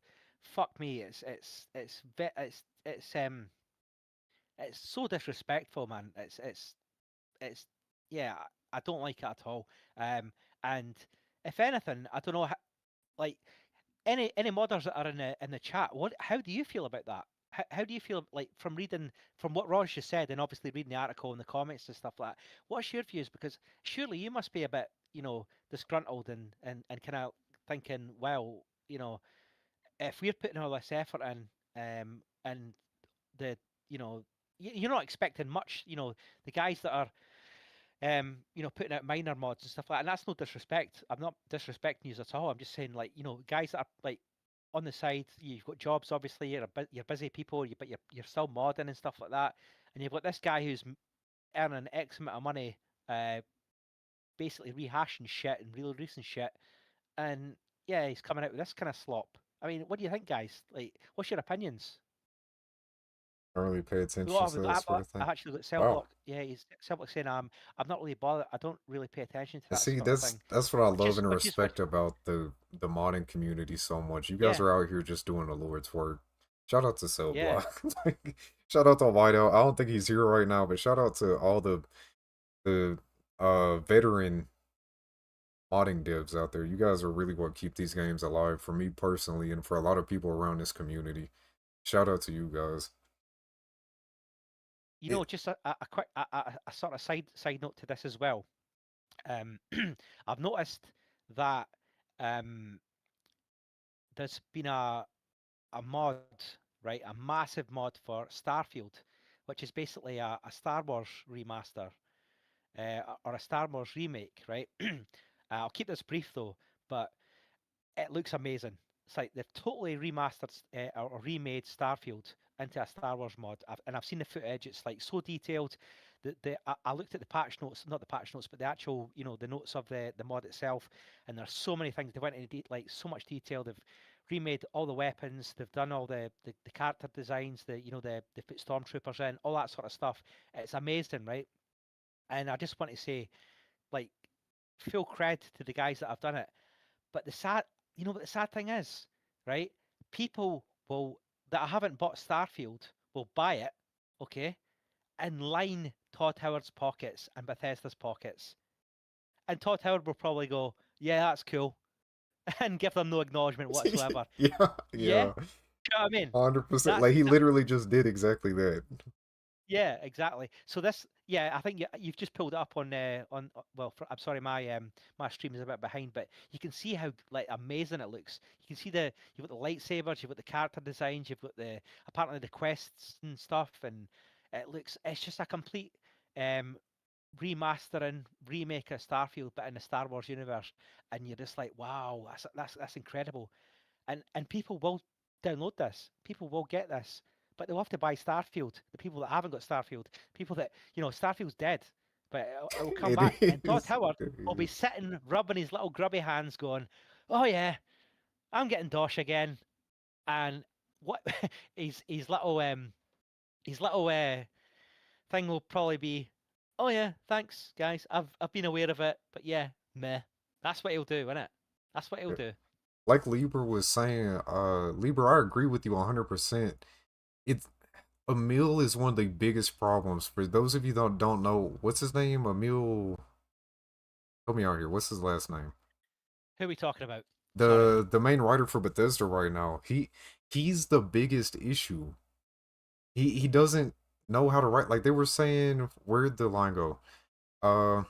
Fuck me, it's so disrespectful, man. It's yeah, I don't like it at all. And if anything, I don't know, like any modders that are in the chat, how do you feel about that? How do you feel like from reading from what Raj just said and obviously reading the article and the comments and stuff like that? What's your views? Because surely you must be a bit, disgruntled and kind of thinking, well, if we're putting all this effort in, and the, you're not expecting much, the guys that are putting out minor mods and stuff like that. And that's no disrespect. I'm not disrespecting you at all. I'm just saying, like, guys that are like on the side, you've got jobs, obviously, you're busy people, but you're still modding and stuff like that. And you've got this guy who's earning X amount of money, basically rehashing shit and releasing shit. And yeah, he's coming out with this kind of slop. I mean, what do you think, guys? Like, what's your opinions? I don't really pay Well, attention to that sort of I've thing. actually got cell Wow. block. Yeah, he's cell block saying I'm not really bothered. I don't really pay attention to And that see, sort of that's thing, that's what I which love is and which is which. respect about the modding community so much. You guys Yeah, are out here just doing the Lord's work. Shout out to Cell yeah. Block. Like, shout out to Whiteout. I don't think he's here right now, but shout out to all the veteran modding devs out there. You guys are really what keep these games alive for me personally and for a lot of people around this community. Shout out to you guys. It Just a quick a sort of side note to this as well. Um, I've noticed that um, there's been a mod, right, a massive mod for Starfield, which is basically a Star Wars remaster, or a Star Wars remake, right? I'll keep this brief though, but it looks amazing. It's like they've totally remastered or remade Starfield into a Star Wars mod, and I've seen the footage. It's like so detailed. I looked at the patch notes, not the patch notes, but the actual, the notes of the mod itself, and there's so many things they went into like so much detail. They've remade all the weapons. They've done all the character designs. They put stormtroopers in, all that sort of stuff. It's amazing, right? And I just want to say, like, full credit to the guys that have done it. But you know what the sad thing is, right? People that haven't bought Starfield will buy it, okay, and line Todd Howard's pockets and Bethesda's pockets. And Todd Howard will probably go, yeah, that's cool, and give them no acknowledgement whatsoever. yeah, Yeah? yeah. You know what I mean? 100%. That's Like he exactly. literally just did exactly that. Yeah, exactly. So this, yeah, I think you've just pulled it up well, I'm sorry, my stream is a bit behind, but you can see how like amazing it looks. You can see you've got the lightsabers, you've got the character designs, you've got the apparently the quests and stuff, and it's just a complete um remastering, remake of Starfield, but in the Star Wars universe, and you're just like, wow, that's incredible. And people will download this. People will get this, but they'll have to buy Starfield. The people that haven't got Starfield, people that Starfield's dead, but it'll come It back. And Todd is. Howard It will be is. sitting, rubbing his little grubby hands, going, "Oh yeah, I'm getting Dosh again." And what his little thing will probably be, "Oh yeah, thanks guys. I've been aware of it, but yeah, meh." That's what he'll do, isn't it? That's what he'll do. Like Lieber was saying, Lieber, I agree with you 100%. It's Emil is one of the biggest problems. For those of you that don't know, what's his name? Emil, help me out here. What's his last name? Who are we talking about? Sorry. The main writer for Bethesda right now. He's the biggest issue. He doesn't know how to write. Like they were saying, where'd the line go? Uh,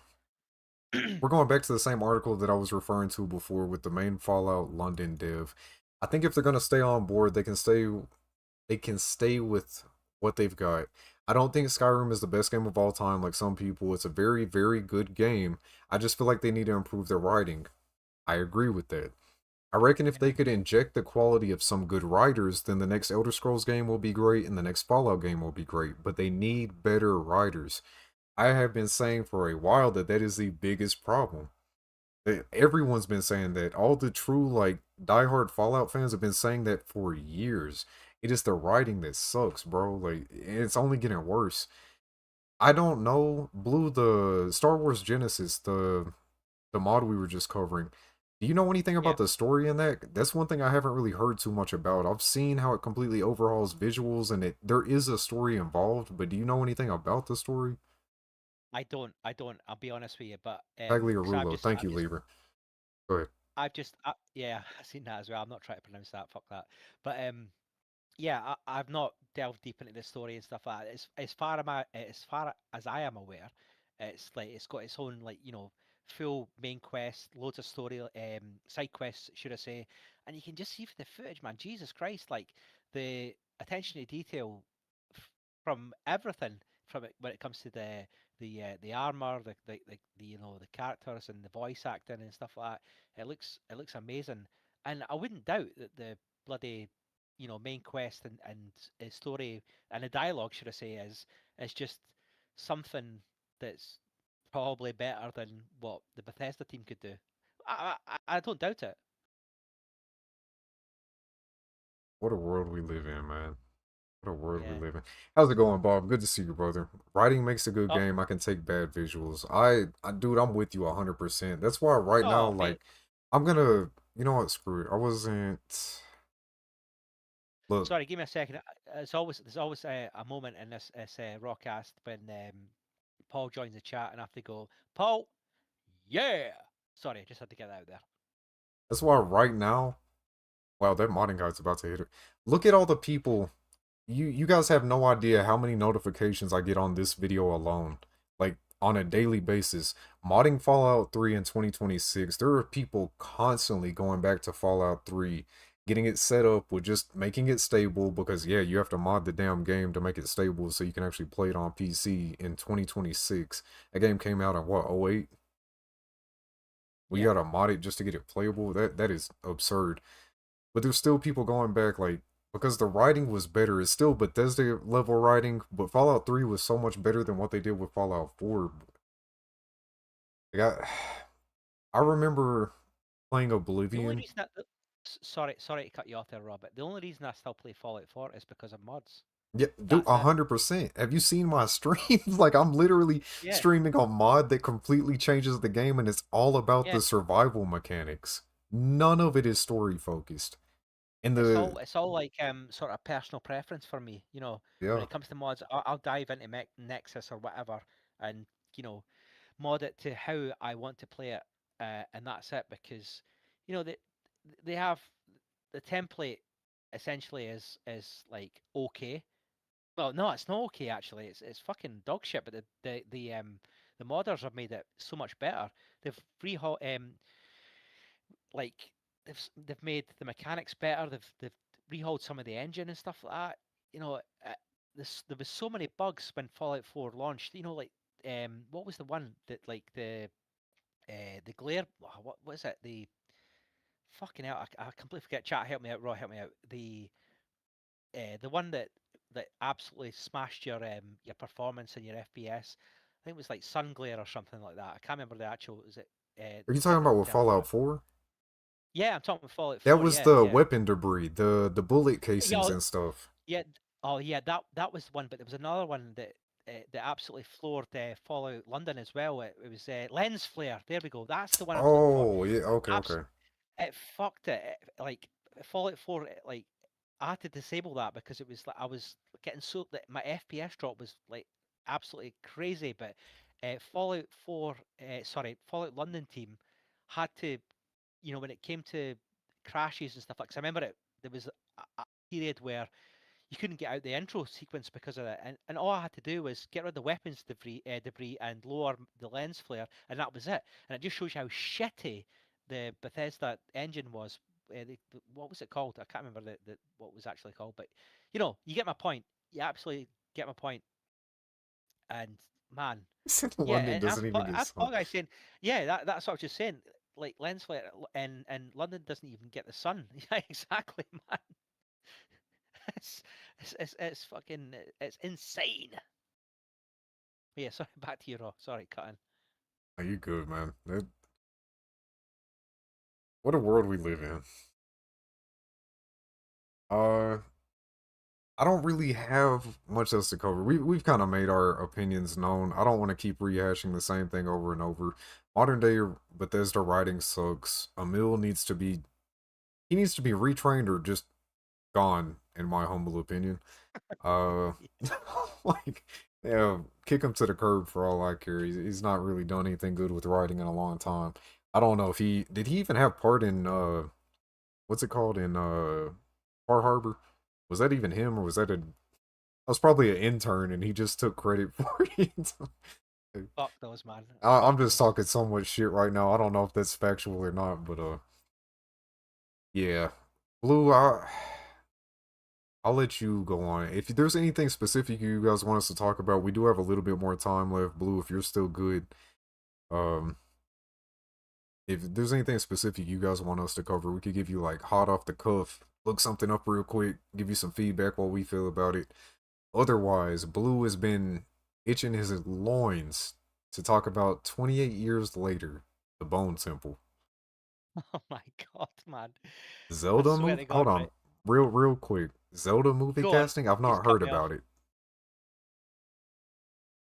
we're going back to the same article that I was referring to before with the main Fallout London dev. I think if they're gonna stay on board, they can stay with what they've got. I don't think Skyrim is the best game of all time like some people. It's a very, very good game. I just feel like they need to improve their writing. I agree with that. I reckon if You they know. could inject the quality of some good writers, then the next Elder Scrolls game will be great and the next Fallout game will be great. But they need better writers. I have been saying for a while that that is the biggest problem. Everyone's been saying that. All the true, like, diehard Fallout fans have been saying that for years. It is the writing that sucks, bro. Like, it's only getting worse. I don't know, Blue, the Star Wars Genesis, the mod we were just covering. Do you know anything Yeah, about the story in that? That's one thing I haven't really heard too much about. I've seen how it completely overhauls visuals and there is a story involved, but do you know anything about the story? I don't. I don't. I'll be honest with you, but because Tagliarulo. Thank you, Lieber. Go ahead. yeah, I've seen that as well. I'm not trying to pronounce that. Fuck that. But yeah, I've not delved deep into the story and stuff like that. As far as I am aware, it's like it's got its own like full main quest, loads of story, side quests, should I say? And you can just see from the footage, man. Jesus Christ, like the attention to detail from everything from it when it comes to the armor, the characters and the voice acting and stuff like that. It looks amazing, and I wouldn't doubt that the bloody main quest and story and the dialogue, should I say, is just something that's probably better than what the Bethesda team could do. I don't doubt it. What a world we live in, man. What a world we Yeah. live in. How's it going, Bob? Good to see you, brother. Writing makes a good Oh, game. I can take bad visuals. Dude, I'm with you 100%. That's why right now, oh, mate. like, I'm gonna, you know what, screw it. I wasn't, look, Sorry, give me a second. There's always a moment in this Rawcast when Paul joins the chat and I have to go, Paul, yeah. Sorry, just had to get that out there. that's why right now, wow, that modding guy's about to hit it. Look at all the people. You guys have no idea how many notifications I get on this video alone. Like on a daily basis. Modding Fallout 3 in 2026. There are people constantly going back to Fallout 3, getting it set up with just making it stable because yeah, you have to mod the damn game to make it stable so you can actually play it on PC in 2026. That game came out in what, '08? We Yeah. gotta mod it just to get it playable. That is absurd. But there's still people going back, like, because the writing was better. It's still Bethesda level writing, but Fallout 3 was so much better than what they did with Fallout 4. Like, I remember playing The only Oblivion. reason that sorry to cut you off there, Robert. The only reason I still play Fallout 4 is because of mods. Yeah, dude, That's it. 100%. Have you seen my streams? Like, I'm literally Yeah, streaming on mod that completely changes the game, and it's all about yeah. the survival mechanics. None of it is story focused. And It's all the, it's all like sort of personal preference for me. When yeah. it comes to mods, I'll dive into Nexus or whatever, and you know mod it to how I want to play it, and that's it. Because they have the template essentially is like okay. Well, no, it's not okay actually. It's fucking dog shit. But the modders have made it so much better. They've like they've made the mechanics better. They've rehauled some of the engine and stuff like that. You know, there was so many bugs when Fallout 4 launched. Like what was the one that like the glare? What is it? The fucking hell! I completely forget. Chat, help me out. Raw, help me out. The one that absolutely smashed your performance and your FPS. I think it was like sun glare or something like that. I can't remember the actual. Is it? Are you Can't talking about remember with the term for Fallout it. 4? Yeah, I'm talking about Fallout That 4. was Yeah, the yeah, weapon debris, the bullet yeah, casings and stuff. yeah. Oh, yeah. That was the one, but there was another one that absolutely floored Fallout London as well. It was lens flare. There we go. That's the one I was looking for. Oh, yeah, okay, Abs- okay. it fucked it. Like Fallout 4, like I had to disable that because it was like I was getting so that my FPS drop was like absolutely crazy. But Fallout 4, Fallout London team had to, when it came to crashes and stuff like. 'Cause I remember there was a period where you couldn't get out the intro sequence because of that, and all I had to do was get rid of the weapons debris and lower the lens flare, and that was it. And it just shows you how shitty the Bethesda engine was. What was it called? I can't remember what it was actually called, but you get my point. You absolutely get my point. And man, yeah, London and doesn't even get as sun. Paul guy saying, yeah, that's what I was just saying. like lens flare in London doesn't even get the sun. Yeah, exactly, man. It's fucking it's insane. But yeah, sorry, back to you, Raw. Sorry, cutting. Are you good, man? What a world we live in. Uh, I don't really have much else to cover. We've kind of made our opinions known. I don't want to keep rehashing the same thing over and over. Modern day Bethesda writing sucks. Emil needs to be he needs to be retrained or just gone, in my humble opinion. Uh, like, yeah, kick him to the curb for all I care. He's not really done anything good with writing in a long time. I don't know if he did he even have part in what's it called in Far Harbor? Was that even him or was that a I was probably an intern and he just took credit for it. Fuck those, man. I'm Fuck just those. talking so much shit right now. I don't know if that's factual or not, but yeah. Blue, I'll let you go on. If there's anything specific you guys want us to talk about, we do have a little bit more time left. Blue, if you're still good, um, if there's anything specific you guys want us to cover, we could give you like hot off the cuff, look something up real quick, give you some feedback what we feel about it. Otherwise, Blue has been itching his loins to talk about 28 years later, the Bone Temple. Oh my god, man. I Zelda swear movie? to Hold God, on, right? real quick. Zelda movie Go on. casting? I've He's not cut heard me off. about it.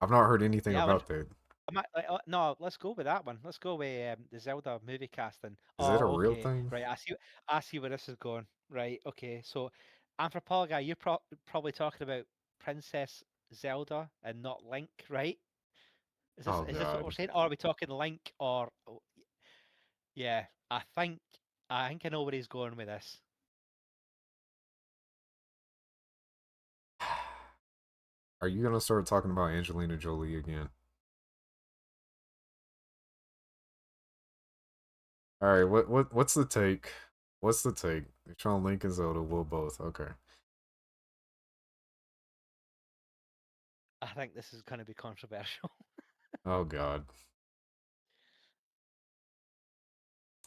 I've not heard anything Yeah, about that. no, let's go with that one. Let's go with the Zelda movie casting. Is that a Oh, real okay. thing? Right, I see where this is going. Right, okay. So, Anthropology, you're probably talking about Princess Zelda and not Link, right? Oh Is this what we're god. saying? Or are we talking Link or yeah, I think I know where he's going with this. Are you gonna start talking about Angelina Jolie again? Alright, what's the take? What's the take? You're trying Link and Zelda, we'll both. Okay. I think this is going to be controversial. Oh god.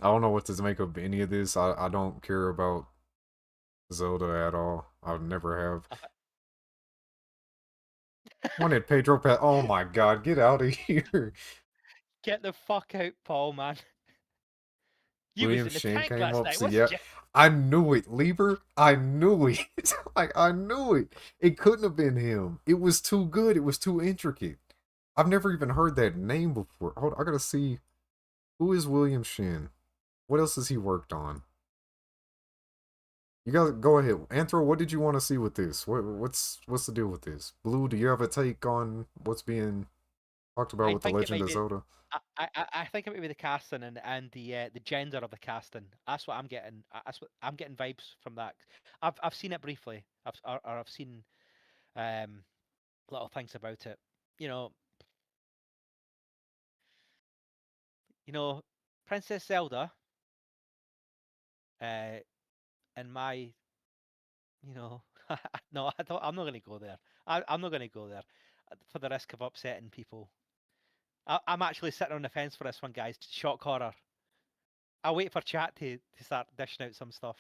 I don't know what to make of any of this. I don't care about Zelda at all. I never have. Wanted Pedro oh my god, get out of here. Get the fuck out, Paul, man. You was William in the Shin tank came last up, night, so yeah. wasn't you? I knew it, Lieber. I knew it. Like I knew it. It couldn't have been him. It was too good. It was too intricate. I've never even heard that name before. Hold on, I gotta see who is William Shin. What else has he worked on? You guys go ahead. Anthro, what did you want to see with this? What's the deal with this? Blue, do you have a take on what's being talked about I with the think it Legend might of be. Zelda? I think it might be the casting and the gender of the casting. That's what I'm getting. That's what I'm getting vibes from that. I've seen it briefly. Or I've seen um little things about it. You know, you know, Princess Zelda. Uh, and my, you know, no, I don't. I'm not going to go there. I'm not going to go there for the risk of upsetting people. I'm actually sitting on the fence for this one, guys. Shock horror. I'll wait for chat to start dishing out some stuff.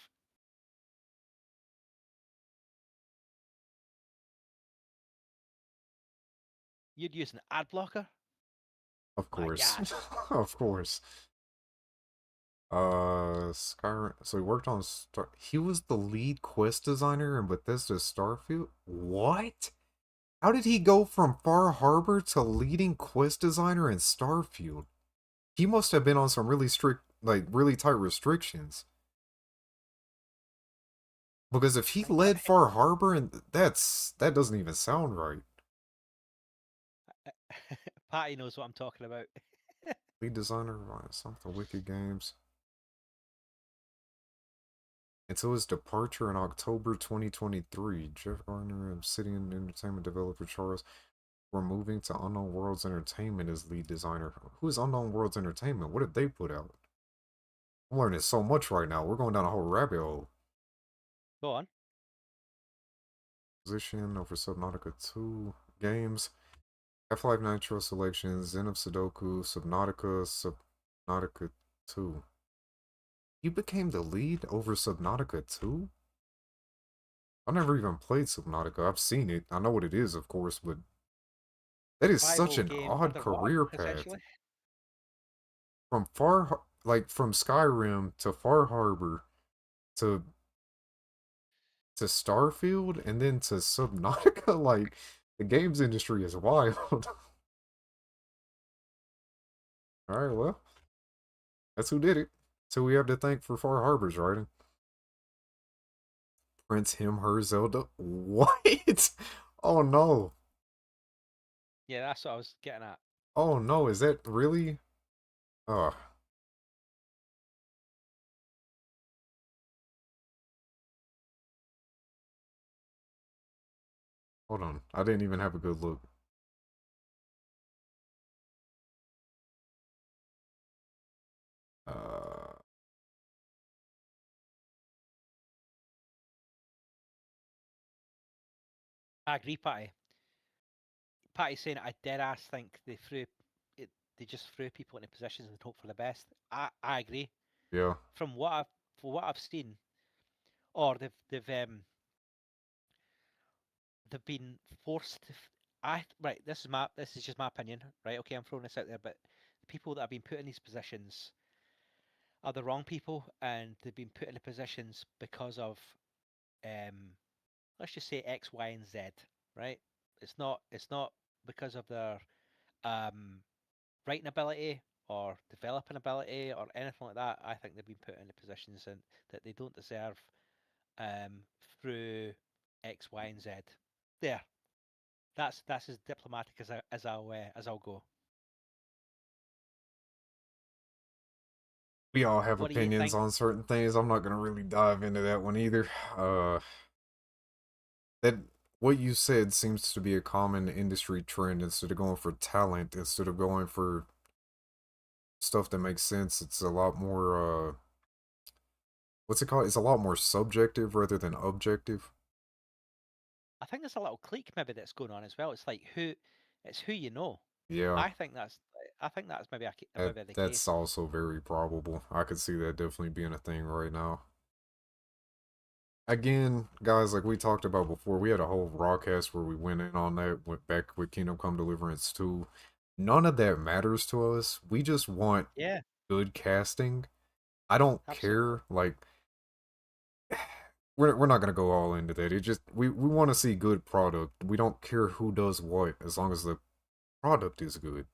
You'd use an ad blocker? Of My course. God. Of course. Skyrim. So he worked on Star. He was the lead quest designer in Bethesda's Starfield. What? How did he go from Far Harbor to leading quest designer in Starfield? He must have been on some really strict, like really tight restrictions. Because if he My God. led Far Harbor, and that doesn't even sound right. Patty knows what I'm talking about. Lead designer, something Wicked Games. Until his departure in October 2023, Jeff Gardner, Obsidian Entertainment developer Charles, were moving to Unknown Worlds Entertainment as lead designer. Who is Unknown Worlds Entertainment? What did they put out? I'm learning so much right now. We're going down a whole rabbit hole. Go on. Position over Subnautica 2 games. Half-Life Nitro Selections, Zen of Sudoku, Subnautica, Subnautica 2. You became the lead over Subnautica 2? I never even played Subnautica. I've seen it. I know what it is, of course, but that is such Survival an game odd underwater, career path. essentially. From like from Skyrim to Far Harbor to Starfield and then to Subnautica, like the games industry is wild. All right, well, that's who did it. So we have to thank for Far Harbor's writing. Prince him her Zelda. What? Oh no. Yeah, that's what I was getting at. Oh no, is that really? Oh, hold on. I didn't even have a good look. Uh, I agree, Patty. Patty's saying I dead ass think they threw it. They just threw people into positions and hope for the best. I agree. yeah. From what I've seen, or they've been forced to. Right. This is just my opinion. Right. Okay. I'm throwing this out there, but the people that have been put in these positions are the wrong people, and they've been put in the positions because of um, let's just say X, Y, and Z. Right. It's not because of their um writing ability or developing ability or anything like that. I think they've been put in the positions and that they don't deserve um, through X, Y, and Z. There, that's as diplomatic as I'll go. We all have What do you opinions think? on certain things. I'm not gonna really dive into that one either. That what you said seems to be a common industry trend. Instead of going for talent, instead of going for stuff that makes sense, it's a lot more what's it called? It's a lot more subjective rather than objective. I think there's a little clique maybe that's going on as well. It's like it's who you know. Yeah, I think that's I think that's that maybe the that's case. also very probable. I could see that definitely being a thing right now. Again, guys, like we talked about before, we had a whole RawCast where we went in on that, went back with Kingdom Come Deliverance 2. None of that matters to us. We just want Yeah, good casting. I don't absolutely. care. Like, we're not gonna go all into that. It just we want to see good product. We don't care who does what as long as the product is good.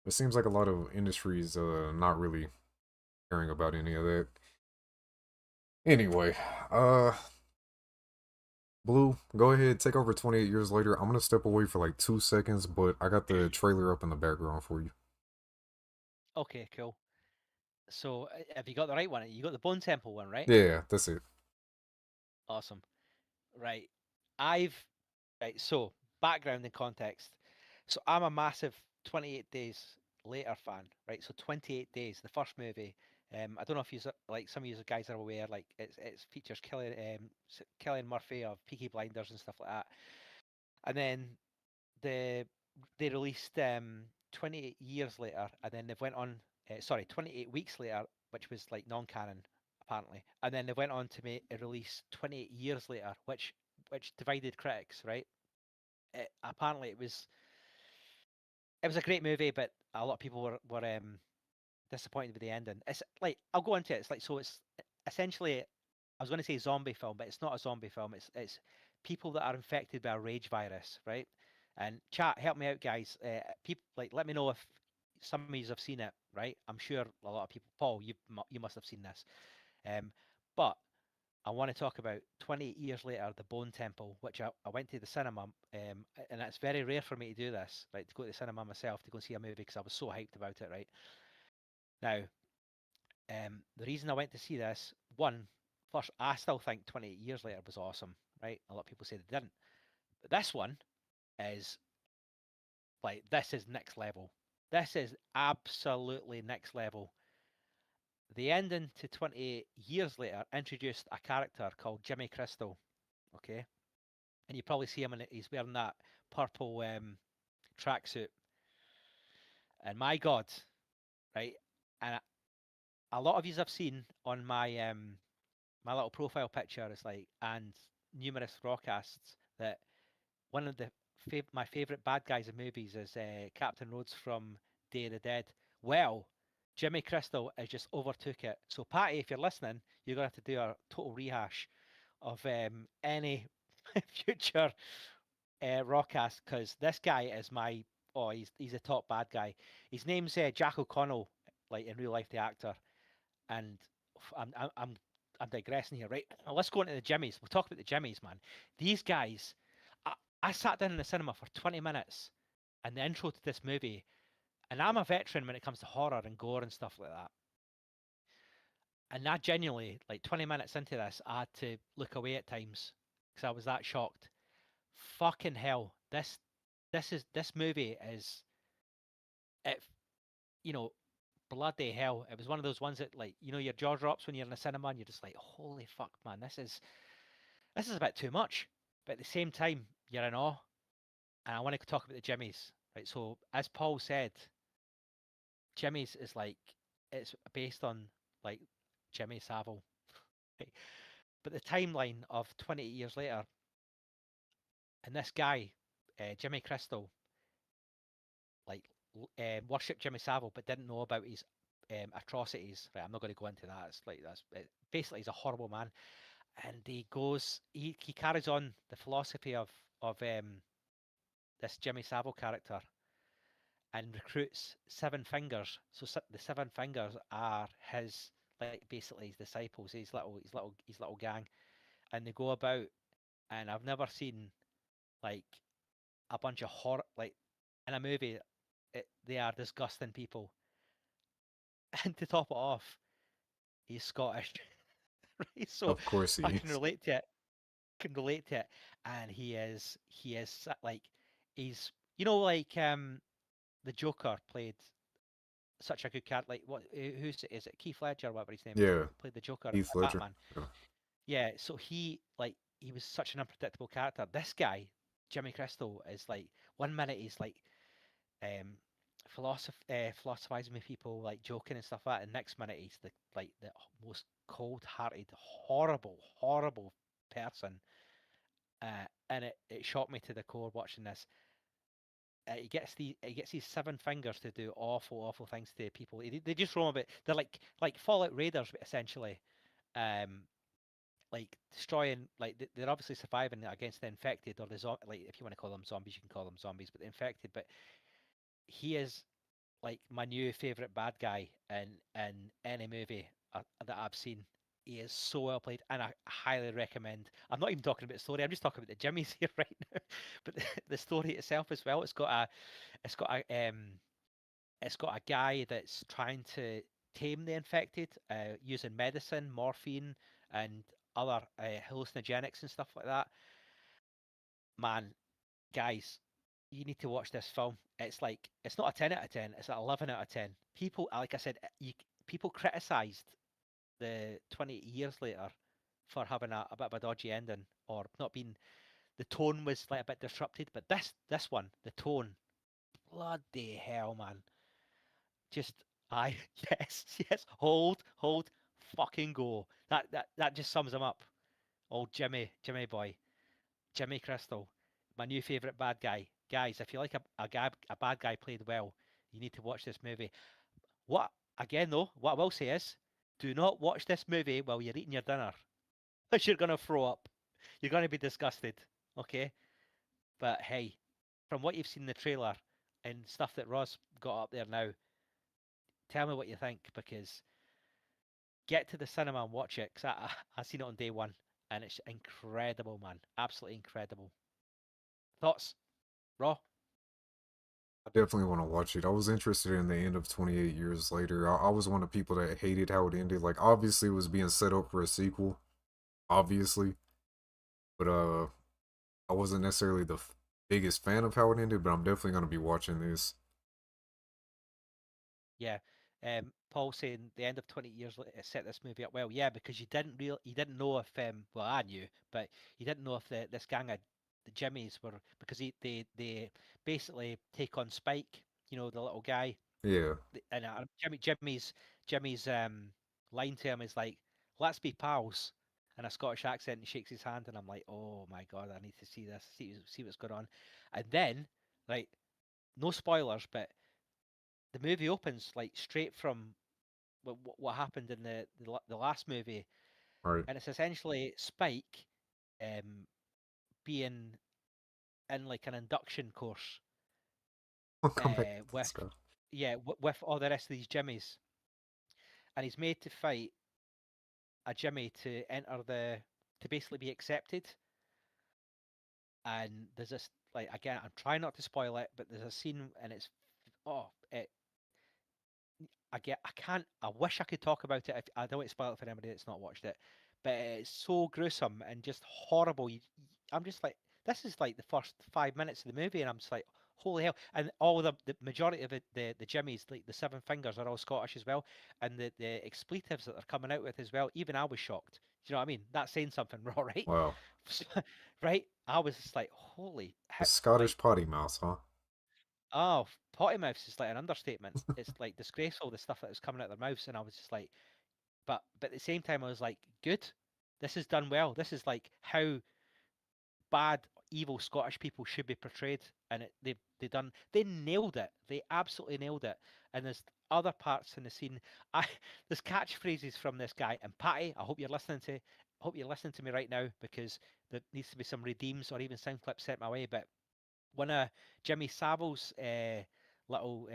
It seems like a lot of industries not really caring about any of that. Anyway, Blue, go ahead, take over 28 years later. I'm gonna step away for like 2 seconds, but I got the trailer up in the background for you. Okay, cool. So have you got the right one? You got the Bone Temple one, right? Yeah, that's it. Awesome. Right. I've right. So background and context. So I'm a massive 28 Days Later fan. Right. So 28 Days, the first movie. I don't know if you like some of you guys are aware. Like it's features Killian Murphy of Peaky Blinders and stuff like that. And then the they released 28 years later, and then they went on. Sorry, 28 weeks later, which was like non-canon apparently, and then they went on to make a release 28 years later, which divided critics. Right? Apparently, it was a great movie, but a lot of people were disappointed with the ending. It's like I'll go into it. It's like so. It's essentially I was going to say zombie film, but it's not a zombie film. It's people that are infected by a rage virus, right? And chat, help me out, guys. People like let me know if some of you have seen it, right? I'm sure a lot of people. Paul, you must have seen this. Um, but I want to talk about 28 years later, the Bone Temple, which I went to the cinema, and it's very rare for me to do this, right? To go to the cinema myself to go and see a movie because I was so hyped about it, right? Now, the reason I went to see this, one, first, I still think 28 years later was awesome, right? A lot of people say they didn't. But this one is this is next level. This is absolutely next level. The ending to 28 years later introduced a character called Jimmy Crystal, okay? And you probably see him he's wearing that purple tracksuit. And my God, right? And a lot of yous I've seen on my little profile picture is like, and numerous RawCasts, that one of the my favorite bad guys in movies is Captain Rhodes from Day of the Dead. Well, Jimmy Crystal has just overtook it. So Patty, if you're listening, you're gonna have to do a total rehash of any future RawCast, because this guy is he's a top bad guy. His name's Jack O'Connell, like in real life, the actor. And I'm digressing here, right? Now let's go into the Jimmies. We'll talk about the Jimmies, man. These guys, I sat down in the cinema for 20 minutes and the intro to this movie, and I'm a veteran when it comes to horror and gore and stuff like that. And I genuinely, like 20 minutes into this, I had to look away at times because I was that shocked. Fucking hell, this movie is it, you know, bloody hell. It was one of those ones that, like, your jaw drops when you're in a cinema and you're just like, holy fuck, man, this is a bit too much. But at the same time, you're in awe. And I want to talk about the Jimmies, right? So as Paul said, Jimmy's is like, it's based on like Jimmy Savile. Right? But the timeline of 28 years later, and this guy, Jimmy Crystal, like worshipped Jimmy Savile, but didn't know about his atrocities. Right, I'm not going to go into that. It's like basically he's a horrible man, and he carries on the philosophy of this Jimmy Savile character, and recruits Seven Fingers. So the Seven Fingers are his, like, basically his disciples, his little gang, and they go about, and I've never seen like a bunch of horror like in a movie. They are disgusting people, and to top it off, he's Scottish, right? So Of course he I can is. relate to it. Can relate to it, and he is like he's like the Joker played such a good character. Like, what? Who's is it? Keith Ledger, whatever his name is, Yeah, played the Joker in Heath Ledger. Batman. Yeah. Yeah, so he was such an unpredictable character. This guy, Jimmy Crystal, is like, one minute he's like um philosophizing with people, like joking and stuff like that, and next minute he's the most cold-hearted, horrible person. And it shocked me to the core watching this. He gets these seven fingers to do awful things to people. They just roam about. They're like Fallout Raiders, essentially. Um, like destroying, like they're obviously surviving against the infected, or like, if you want to call them zombies, you can call them zombies, but the infected. But he is like my new favorite bad guy in any movie that I've seen. He is so well played, and I highly recommend. I'm not even talking about the story. I'm just talking about the Jimmys here right now. But the story itself as well. It's got a guy that's trying to tame the infected using medicine, morphine, and other hallucinogenics and stuff like that. Man, guys, you need to watch this film. It's not a 10 out of 10. It's an 11 out of 10. People, like I said, people criticised the 20 years later for having a bit of a dodgy ending, or not being. The tone was like a bit disrupted, but this one, the tone, bloody hell, man. Just I yes, hold, fucking go. That just sums him up. Old Jimmy boy, Jimmy Crystal, my new favorite bad guy. Guys, if you like a bad guy played well, you need to watch this movie. What Again though, what I will say is, do not watch this movie while you're eating your dinner, because you're gonna throw up. You're gonna be disgusted. Okay, but hey, from what you've seen in the trailer and stuff that Ross got up there now, tell me what you think, because get to the cinema and watch it, because I seen it on day one, and it's incredible, man. Absolutely incredible. Thoughts, Raw? I definitely want to watch it. I was interested in the end of 28 Years Later. I was one of the people that hated how it ended. Like, obviously, it was being set up for a sequel, obviously. But I wasn't necessarily the biggest fan of how it ended, but I'm definitely going to be watching this. Yeah. Paul saying the end of 20 years set this movie up well. Yeah, because you didn't know if well, I knew, but you didn't know if this gang of the Jimmies were, because they basically take on Spike, the little guy. Yeah. And Jimmy's line to him is like, "Let's be pals," in a Scottish accent, and shakes his hand, and I'm like, "Oh my god, I need to see this, see what's going on." And then, right, no spoilers, but the movie opens like straight from what happened in the last movie, Right. and it's essentially Spike um, being in like an induction course I'll come back to this with guy. with all the rest of these Jimmies, and he's made to fight a Jimmy to enter to basically be accepted. And there's this, like, again, I'm trying not to spoil it, but there's a scene and it's oh it I can't, I wish I could talk about it. If I don't want to spoil it for anybody that's not watched it, but it's so gruesome and just horrible. I'm just like, this is like the first 5 minutes of the movie, and I'm just like, holy hell! And all the majority of the Jimmies, like the Seven Fingers, are all Scottish as well, and the expletives that they're coming out with as well. Even I was shocked. Do you know what I mean? That's saying something, raw, right? Wow. Right? I was just like, holy, The like, Scottish potty mouse, huh? oh, potty mouths is like an understatement. It's like disgraceful, the stuff that was coming out of their mouths, and I was just like, but at the same time, I was like, good. This is done well. This is like how bad, evil Scottish people should be portrayed, and they nailed it. They absolutely nailed it. And there's other parts in the scene. I there's catchphrases from this guy. And Patty, I hope you're listening to me right now, because there needs to be some redeems or even sound clips sent my way. But one of Jimmy Savile's little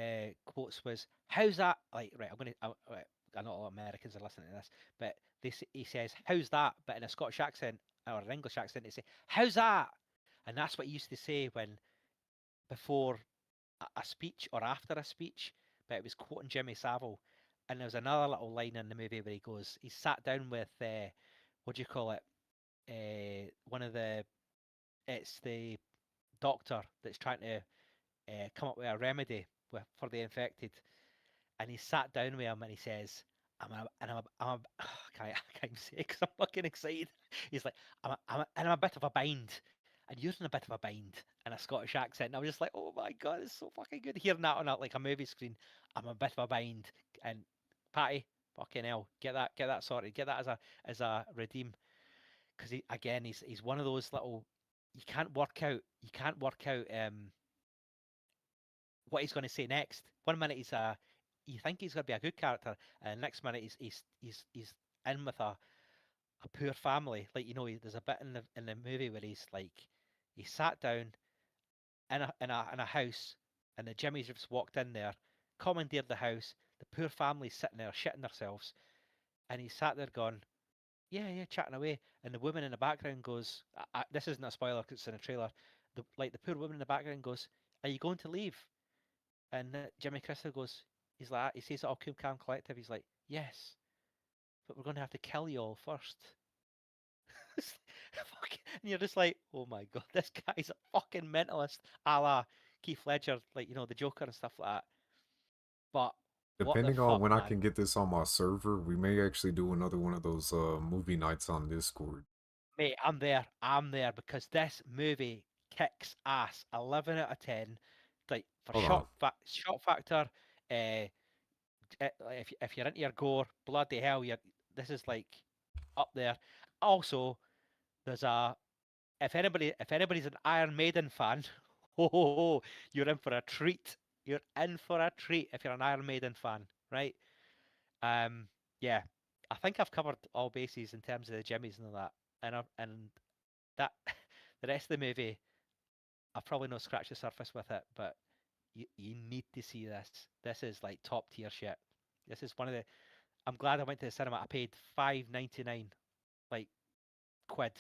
quotes was, "How's that?" Like, right, right, I know a lot of Americans are listening to this, but he says, "How's that?" But in a Scottish accent or an English accent, they say, "How's that?" And that's what he used to say when before a speech or after a speech. But it was quoting Jimmy Savile. And there's another little line in the movie where he goes, he's sat down with what do you call it? One of the It's the doctor that's trying to come up with a remedy for the infected, and he sat down with him and he says, I can't say it because I'm fucking excited. He's like, I'm a bit of a bind, and you're in a bit of a bind in a Scottish accent. And I was just like, oh my god, it's so fucking good hearing that on like a movie screen. I'm a bit of a bind, and Patty, fucking hell, get that sorted, get that as a redeem, because he's one of those little, you can't work out what he's going to say next. One minute you think he's going to be a good character, and the next minute he's in with a poor family. Like, there's a bit in the movie where he's like, he sat down in a house, and the Jimmys just walked in there, commandeered the house. The poor family's sitting there shitting themselves, and he sat there going, yeah, chatting away. And the woman in the background goes, this isn't a spoiler because it's in a trailer. The poor woman in the background goes, "Are you going to leave?" And Jimmy Crystal goes, he says it all cool, calm, collective. He's like, yes, but we're going to have to kill you all first. And you're just like, oh my god, this guy's a fucking mentalist, a la Keith Ledger, like, the Joker and stuff like that. But what the Depending on fuck, when I man? can get this on my server, we may actually do another one of those movie nights on Discord. Mate, I'm there. I'm there because this movie kicks ass. 11 out of 10. Like, for Hold on. shot factor, like, if you're into your gore, bloody hell, this is like up there. Also, there's a if anybody's an Iron Maiden fan, you're in for a treat. You're in for a treat if you're an Iron Maiden fan, right? Um, yeah, I think I've covered all bases in terms of the Jimmies and all that, and that the rest of the movie, I've probably not scratched the surface with it, but you need to see this. This is like top tier shit. This is one of the. I'm glad I went to the cinema. I paid 5.99, like, quid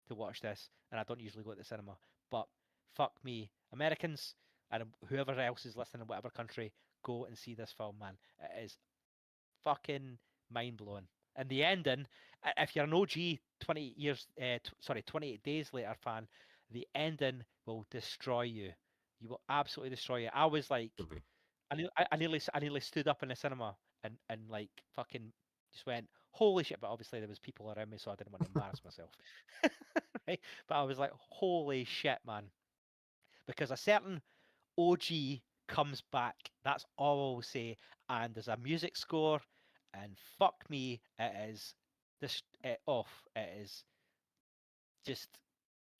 to watch this, and I don't usually go to the cinema. But fuck me, Americans and whoever else is listening in whatever country, go and see this film, man. It is fucking mind blowing. And the ending, if you're an OG 28 days later fan, the ending will destroy you. You will absolutely destroy you. I was like, Really. I nearly stood up in the cinema and like fucking just went, holy shit! But obviously there was people around me, so I didn't want to embarrass myself, right? But I was like, holy shit, man, because a certain OG comes back. That's all I'll say. And there's a music score, and fuck me, it is this off. It is just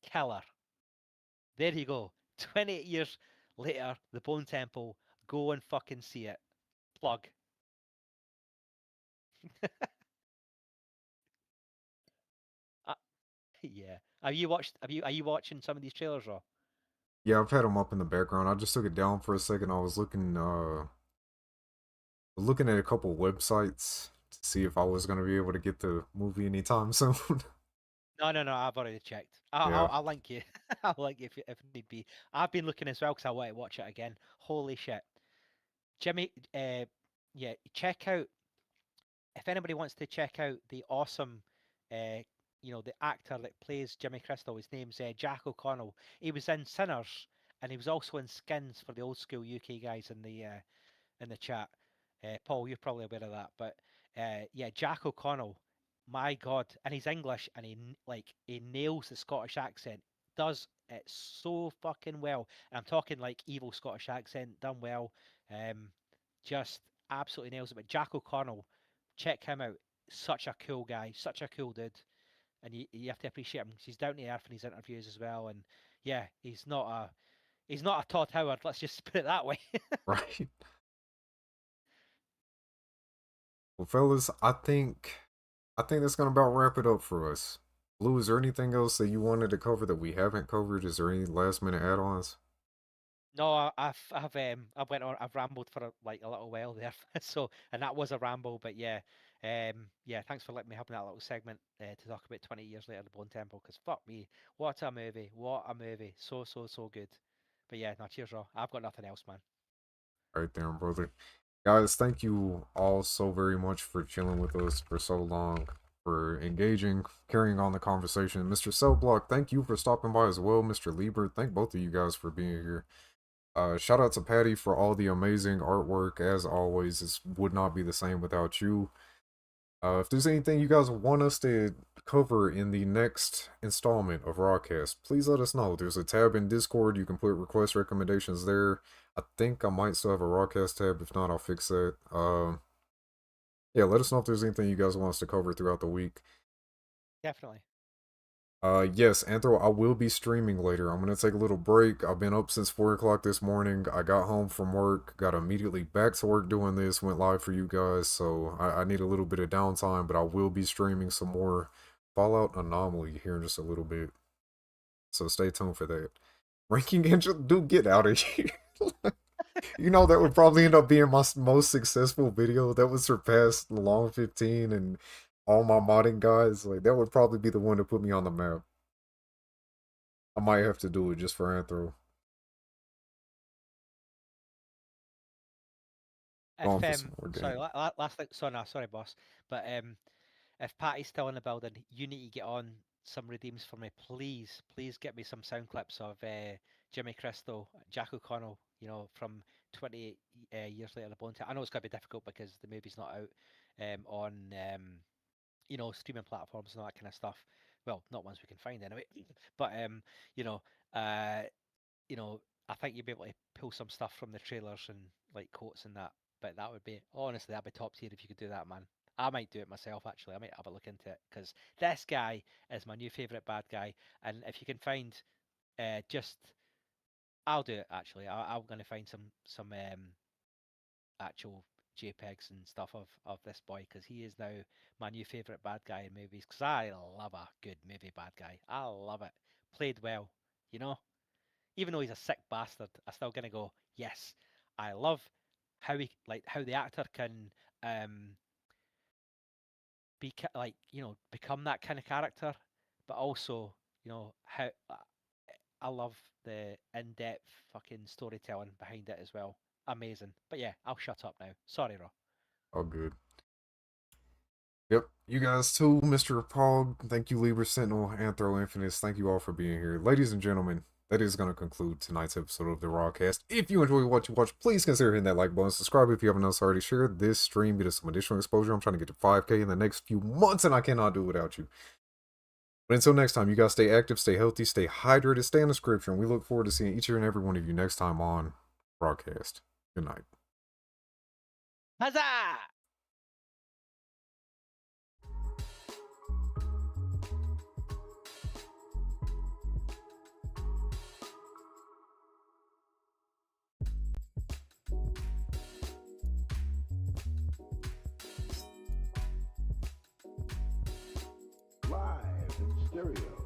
killer. There you go. 28 years later, the Bone Temple. Go and fucking see it. Plug. Uh, yeah. Have you watched? Are you watching some of these trailers, Raw? Yeah, I've had them up in the background. I just took it down for a second. I was looking at a couple websites to see if I was gonna be able to get the movie anytime soon. No. I've already checked. I'll link you. I'll link you if need be. I've been looking as well because I want to watch it again. Holy shit, Jimmy. Yeah. Check out if anybody wants to check out the awesome, uh, the actor that plays Jimmy Crystal. His name's Jack O'Connell. He was in Sinners, and he was also in Skins for the old school UK guys in the chat. Paul, you're probably aware of that, but yeah, Jack O'Connell, my God, and he's English, and he nails the Scottish accent, does it so fucking well. And I'm talking like evil Scottish accent, done well, um, just absolutely nails it. But Jack O'Connell, check him out. Such a cool guy, such a cool dude, and you have to appreciate him. He's down to earth in his interviews as well, and yeah, he's not a Todd Howard. Let's just put it that way. Right. Well, fellas, I think that's gonna about wrap it up for us. Blue, is there anything else that you wanted to cover that we haven't covered? Is there any last minute add-ons? No, I've rambled for like a little while there, so and that was a ramble, but yeah, yeah. Thanks for letting me have that little segment to talk about 20 years later, the Bone Temple, because fuck me, what a movie, so good. But yeah, no, cheers, Raw. I've got nothing else, man. Right there, brother. Guys, thank you all so very much for chilling with us for so long, for engaging, carrying on the conversation. Mr. Cellblock, thank you for stopping by as well. Mr. Lieber, thank both of you guys for being here. Shout out to Patty for all the amazing artwork. As always, this would not be the same without you. If there's anything you guys want us to cover in the next installment of RawCast, please let us know. There's a tab in Discord. You can put request recommendations there. I think I might still have a RawCast tab. If not, I'll fix that. Yeah, let us know if there's anything you guys want us to cover throughout the week. Definitely. Yes, Anthro, I will be streaming later. I'm gonna take a little break. I've been up since 4 o'clock this morning. I got home from work, got immediately back to work doing this, went live for you guys, so I need a little bit of downtime, but I will be streaming some more Fallout Anomaly here in just a little bit. So stay tuned for that. Ranking Angel, dude, get out of here. You know, that would probably end up being my most successful video. That would surpass the Long 15 and all my modding guys. Like, that would probably be the one to put me on the map. I might have to do it just for Anthro. Sorry, last thing. Sorry, no, sorry, boss. But if Patty's still in the building, you need to get on some redeems for me, please. Please get me some sound clips of Jimmy Crystal, Jack O'Connell. From 28 years later, the Bone Temple. I know it's gonna be difficult because the movie's not out on streaming platforms and all that kind of stuff. Well, not ones we can find anyway. But you know, uh, I think you'd be able to pull some stuff from the trailers and like quotes and that. But that would be honestly, that'd be top tier if you could do that, man. I might do it myself actually. I might have a look into it because this guy is my new favorite bad guy. And if you can find, just I'll do it actually. I'm gonna find some actual JPEGs and stuff of this boy because he is now my new favorite bad guy in movies. Because I love a good movie bad guy. I love it. Played well, you know even though he's a sick bastard, I'm still gonna go, yes. I love how the actor can be become that kind of character, but also how I love the in-depth fucking storytelling behind it as well. Amazing. But yeah, I'll shut up now. Sorry, Raw. All good. Yep, you guys too, Mr. Pog. Thank you, Libra Sentinel, Anthro Infinite. Thank you all for being here. Ladies and gentlemen, that is going to conclude tonight's episode of the RawCast. If you enjoy what you watch, please consider hitting that like button. Subscribe if you haven't already. Share this stream. Get us some additional exposure. I'm trying to get to 5K in the next few months, and I cannot do without you. But until next time, you guys stay active, stay healthy, stay hydrated, stay in the scripture, and we look forward to seeing each and every one of you next time on RawCast. Good night. Huzzah! Live in stereo.